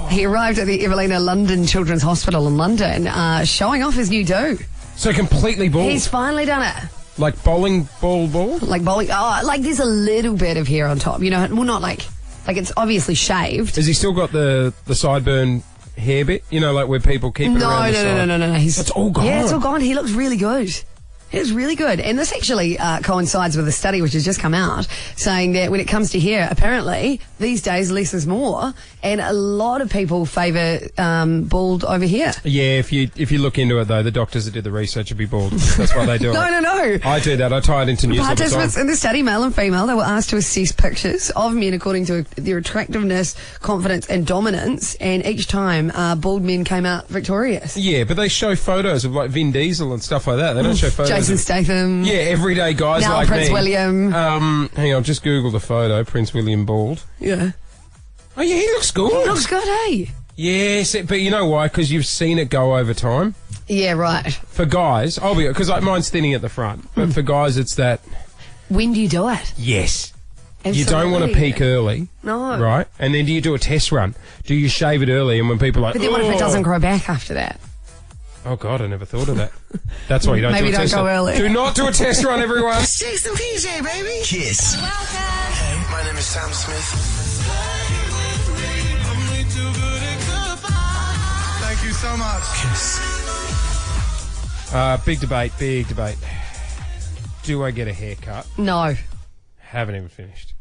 He arrived at the Evelina London Children's Hospital in London, showing off his new do. So completely bald. He's finally done it. Like bowling ball? Like bowling. Oh, like there's a little bit of hair on top. You know, well, not like it's obviously shaved. Has he still got the sideburn hair bit? You know, like where people keep it around the side? No. It's all gone. Yeah, it's all gone. He looks really good. It was really good. And this actually coincides with a study which has just come out saying that when it comes to hair, apparently these days less is more, and a lot of people favour bald over hair. Yeah, if you look into it though, the doctors that did the research would be bald. That's why they do it. No. I do that. I tie it into news all the time. Participants in the study, male and female, they were asked to assess pictures of men according to their attractiveness, confidence and dominance, and each time bald men came out victorious. Yeah, but they show photos of like Vin Diesel and stuff like that. They don't show photos Jason Statham. Yeah, everyday guys now like Prince me. William. Hang on, just Google the photo. Prince William bald. Yeah. Oh yeah, he looks good. He looks good, eh? Yes, but you know why? Because you've seen it go over time. Yeah, right. For guys, because like mine's thinning at the front, but for guys, it's that. When do you do it? Yes. Absolutely. You don't want to peak early. No. Right? And then do you do a test run? Do you shave it early and when people are like, But then what if it doesn't grow back after that? Oh, God, I never thought of that. That's why you don't Maybe do a don't test go run. early. Do not do a test run, everyone. It's Jase and PJ, baby. Kiss. Hey, my name is Sam Smith. Thank you so much. Kiss. Big debate. Do I get a haircut? No. Haven't even finished.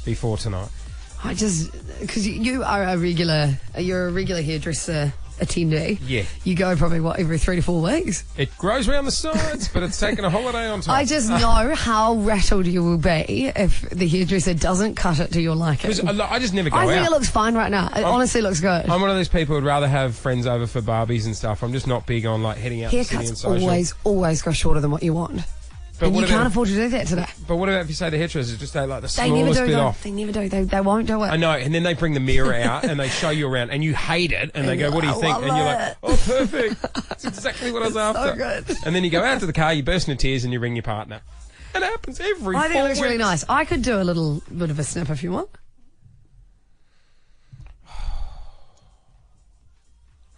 Before tonight. Because you are you're a regular hairdresser attendee. Yeah. You go probably, every 3 to 4 weeks? It grows around the sides, but it's taking a holiday on top. I just know how rattled you will be if the hairdresser doesn't cut it to your liking. Because I just never go out. I think it looks fine right now. It honestly looks good. I'm one of those people who'd rather have friends over for Barbies and stuff. I'm just not big on like heading out to city and Haircuts social. always go shorter than what you want. But and you can't afford to do that today. But what about if you say the hairdressers just take like the They never smallest do, bit though. off? They never do. They won't do it. I know, and then they bring the mirror out and they show you around and you hate it and they go, what do you I think? love And you're like, it. oh, perfect. That's exactly what I was after. So good. And then you go out to the car, you burst into tears and you ring your partner. It happens every I think 4 it looks really weeks. nice. I could do a little bit of a snip if you want.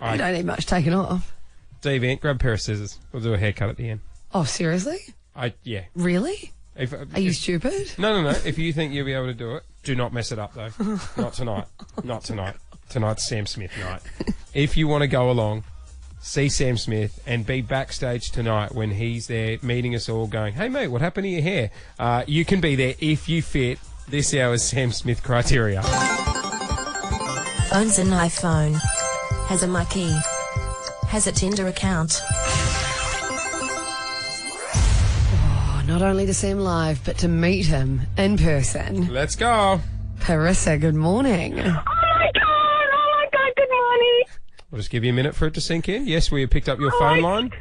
You don't need much taken off. Steve, grab a pair of scissors. We'll do a haircut at the end. Oh, seriously? Yeah. Really? Are you stupid? No. If you think you'll be able to do it, do not mess it up, though. Not tonight. Not tonight. Tonight's Sam Smith night. If you want to go along, see Sam Smith and be backstage tonight when he's there meeting us all going, hey, mate, what happened to your hair? You can be there if you fit this hour's Sam Smith criteria. Owns an iPhone. Has a Mackie. Has a Tinder account. Not only to see him live, but to meet him in person. Let's go. Parissa, good morning. Oh my God, good morning. We'll just give you a minute for it to sink in. Yes, we picked up your phone line.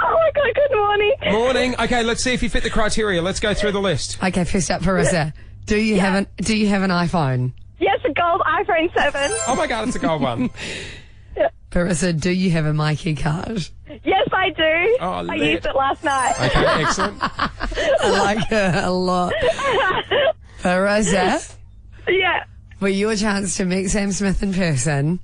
Oh my God, good morning. Morning. Okay, let's see if you fit the criteria. Let's go through the list. Okay, first up, Parissa. Do you have an iPhone? Yes, a gold iPhone 7. Oh my God, it's a gold one. Parissa, do you have a Mikey card? Yes, I do. Oh, I used it last night. Okay, excellent. I like her a lot. Parissa, Yeah. for your chance to meet Sam Smith in person,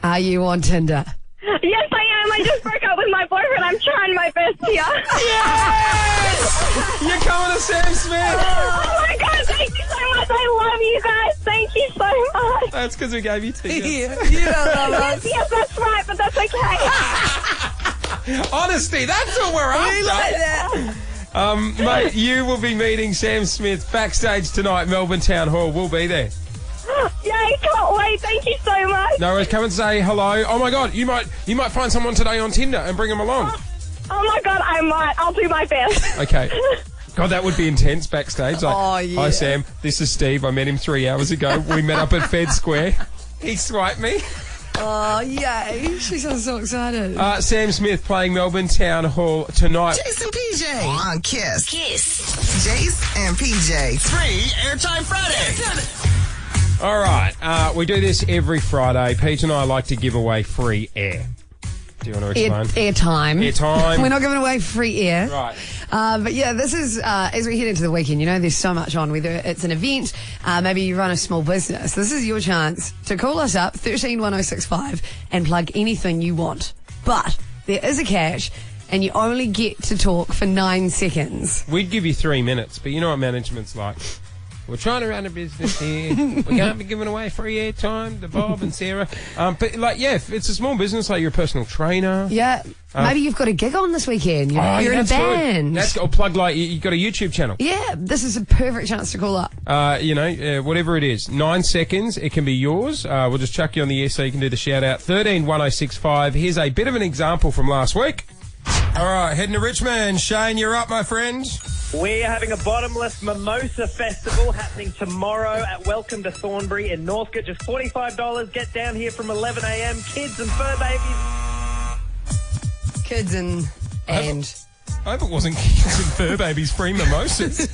are you on Tinder? Yes, I am. I just broke up with my boyfriend. I'm trying my best here. Yes! You're coming to Sam Smith! Oh my God, thank you so much. I love you guys. Thank you so much. That's because we gave you tickets. You don't love us. Yes, that's right, but that's okay. Honesty, that's what we're after. We like that. Mate, you will be meeting Sam Smith backstage tonight, Melbourne Town Hall. We'll be there. Yay, can't wait. Thank you so much. No worries, come and say hello. Oh my God, you might find someone today on Tinder and bring them along. Oh my God, I might. I'll do my best. Okay. God, that would be intense backstage. Like, Oh, yeah. Hi, Sam. This is Steve. I met him 3 hours ago. We met up at Fed Square. He swiped me. Oh, yay. She sounds so excited. Sam Smith playing Melbourne Town Hall tonight. Jase and PJ on Kiss. Jase and PJ. Free Airtime Friday. All right. We do this every Friday. Pete and I like to give away free air. Do you want to explain? Airtime. Airtime. We're not giving away free air. Right. But yeah, this is, as we head into the weekend, you know, there's so much on, whether it's an event, maybe you run a small business. This is your chance to call us up, 131065, and plug anything you want. But there is a catch, and you only get to talk for 9 seconds. We'd give you 3 minutes, but you know what management's like. We're trying to run a business here. We can't be giving away free airtime to Bob and Sarah. But, like, yeah, if it's a small business, like you're a personal trainer. Yeah. Maybe you've got a gig on this weekend. You're in a band. That's good. Or plug, like, you've got a YouTube channel. Yeah, this is a perfect chance to call up. Whatever it is. 9 seconds. It can be yours. We'll just chuck you on the air so you can do the shout-out. 131065. Here's a bit of an example from last week. All right, heading to Richmond. Shane, you're up, my friend. We're having a bottomless mimosa festival happening tomorrow at Welcome to Thornbury in Northcote. Just $45. Get down here from 11 a.m. Kids and fur babies. Kids and I hope it wasn't kids and fur babies free mimosas.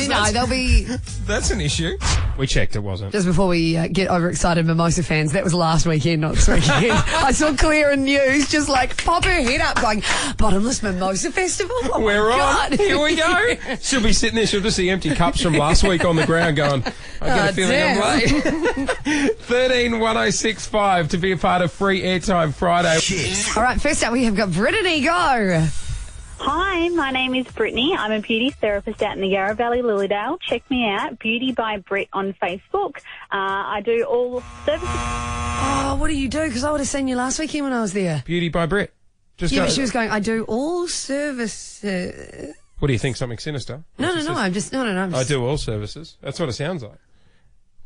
No, they'll be... That's an issue. We checked, it wasn't. Just before we get overexcited mimosa fans, that was last weekend, not this weekend. I saw Claire in news just like pop her head up going, bottomless mimosa festival? Oh We're my on. God. Here we go. She'll be sitting there, she'll just see empty cups from last week on the ground going, I get a feeling I'm late. 131065 to be a part of Free Airtime Friday. All right, first up we have got Brittany. Go. Hi, my name is Brittany. I'm a beauty therapist out in the Yarra Valley, Lilydale. Check me out, Beauty by Brit on Facebook. I do all services. Oh, what do you do? Because I would have seen you last weekend when I was there. Beauty by Brit. But she was going, I do all services. What do you think, something sinister? No, I'm just... I do all services. That's what it sounds like.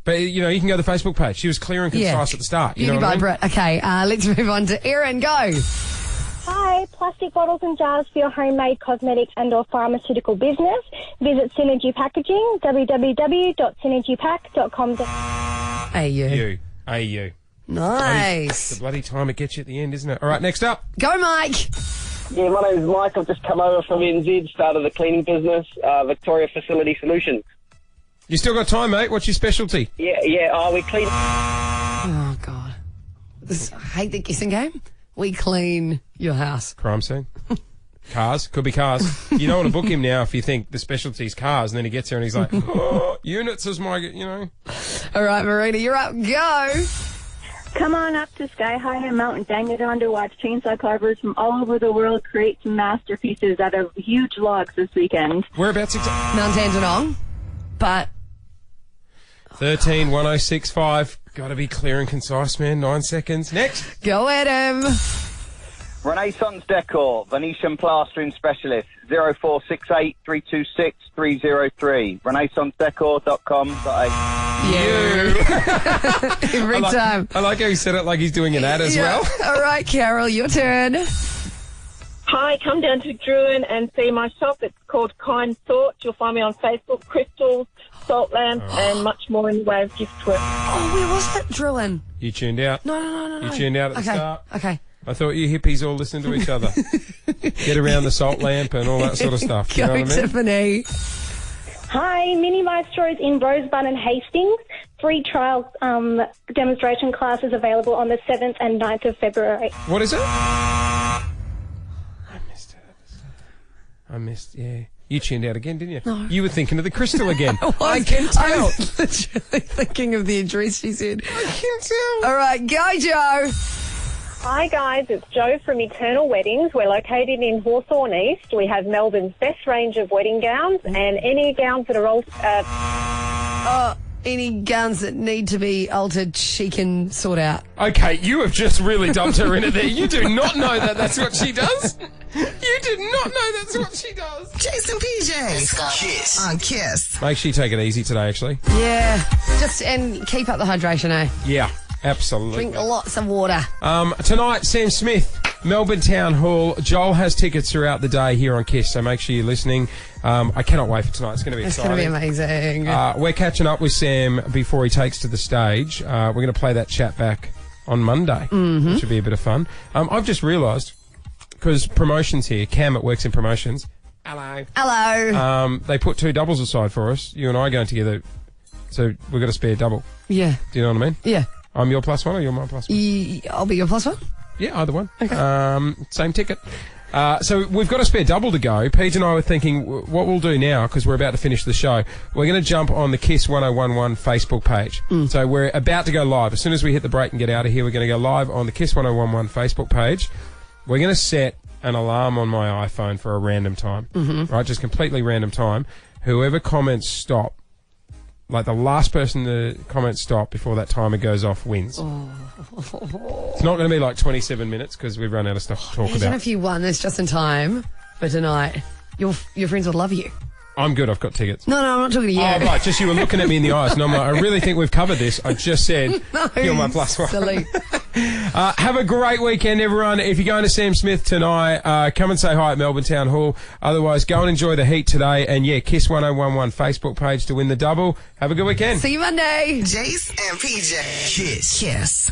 But, you know, you can go to the Facebook page. She was clear and concise at the start. You Beauty know by what I mean? Brit. Okay, let's move on to Erin. Go. Hi, plastic bottles and jars for your homemade cosmetics and or pharmaceutical business. Visit Synergy Packaging, www.synergypack.com. AU. Nice. The bloody time it gets you at the end, isn't it? All right, next up. Go, Mike. Yeah, my name's Mike. I've just come over from NZ, started the cleaning business, Victoria Facility Solutions. You still got time, mate? What's your specialty? Yeah, we clean... Oh, God. I hate the guessing game. We clean your house. Crime scene. Cars. Could be cars. You don't want to book him now if you think the specialty's cars, and then he gets there and he's like, oh, units is my, you know. All right, Marina, you're up. Go. Come on up to Sky High and Mountain Dangadon to watch chainsaw carvers from all over the world create some masterpieces out of huge logs this weekend. Whereabouts exactly? Mount Dandenong. But 131065. Got to be clear and concise, man. 9 seconds. Next. Go at him. Renaissance Decor, Venetian Plastering Specialist, 0468 326 303. RenaissanceDecor.com.au. Every time. I like how he said it like he's doing an ad as well. All right, Carol, your turn. Hi, come down to Druin and see my shop. It's called Kind Thoughts. You'll find me on Facebook, crystals, salt lamps, and much more in the way of gift work. Oh, where was that, Druin? You tuned out. No. You tuned out at the start. Okay. I thought you hippies all listen to each other. Get around the salt lamp and all that sort of stuff. You know what I mean? Tiffany. Hi, Mini Maestros in Rosebud and Hastings. Free trial demonstration classes available on the 7th and 9th of February. What is it? I missed, yeah. You tuned out again, didn't you? No. You were thinking of the crystal again. I can tell. I was literally thinking of the address she said. I can tell. All right, go, Joe. Hi guys, it's Jo from Eternal Weddings. We're located in Hawthorne East. We have Melbourne's best range of wedding gowns and any gowns that are all... any gowns that need to be altered, she can sort out. Okay, you have just really dumped her into there. You do not know that that's what she does. You did not know that's what she does. Jase and PJ. Kiss on Kiss. Make sure you take it easy today, actually. Yeah, and keep up the hydration, eh? Yeah. Absolutely. Drink lots of water. Tonight, Sam Smith, Melbourne Town Hall. Joel has tickets throughout the day here on KISS, so make sure you're listening. I cannot wait for tonight. It's going to be exciting. It's going to be amazing. We're catching up with Sam before he takes to the stage. We're going to play that chat back on Monday, which will be a bit of fun. I've just realised, because promotions here, Cam at Works in Promotions. Hello. Hello. They put 2 doubles aside for us. You and I going together, so we've got a spare double. Yeah. Do you know what I mean? Yeah. I'm your +1 or you're my +1? I'll be your +1. Yeah, either one. Okay. Same ticket. So we've got a spare double to go. Pete and I were thinking what we'll do now, because we're about to finish the show, we're going to jump on the KISS 1011 Facebook page. So we're about to go live. As soon as we hit the break and get out of here, we're going to go live on the KISS 1011 Facebook page. We're going to set an alarm on my iPhone for a random time. Right, just completely random time. Whoever comments stop, like the last person to comment stop before that timer goes off wins. It's not going to be like 27 minutes because we've run out of stuff to talk Imagine about. if you won this just in time for tonight. Your friends would love you. I'm good, I've got tickets. No, I'm not talking to you. Oh, right, just you were looking at me in the eyes. And I'm like, I really think we've covered this. I just said you're my +1. Silly. Have a great weekend, everyone. If you're going to Sam Smith tonight, come and say hi at Melbourne Town Hall. Otherwise, go and enjoy the heat today. And yeah, KISS 1011 Facebook page to win the double. Have a good weekend. See you Monday. Jase and PJ. KISS.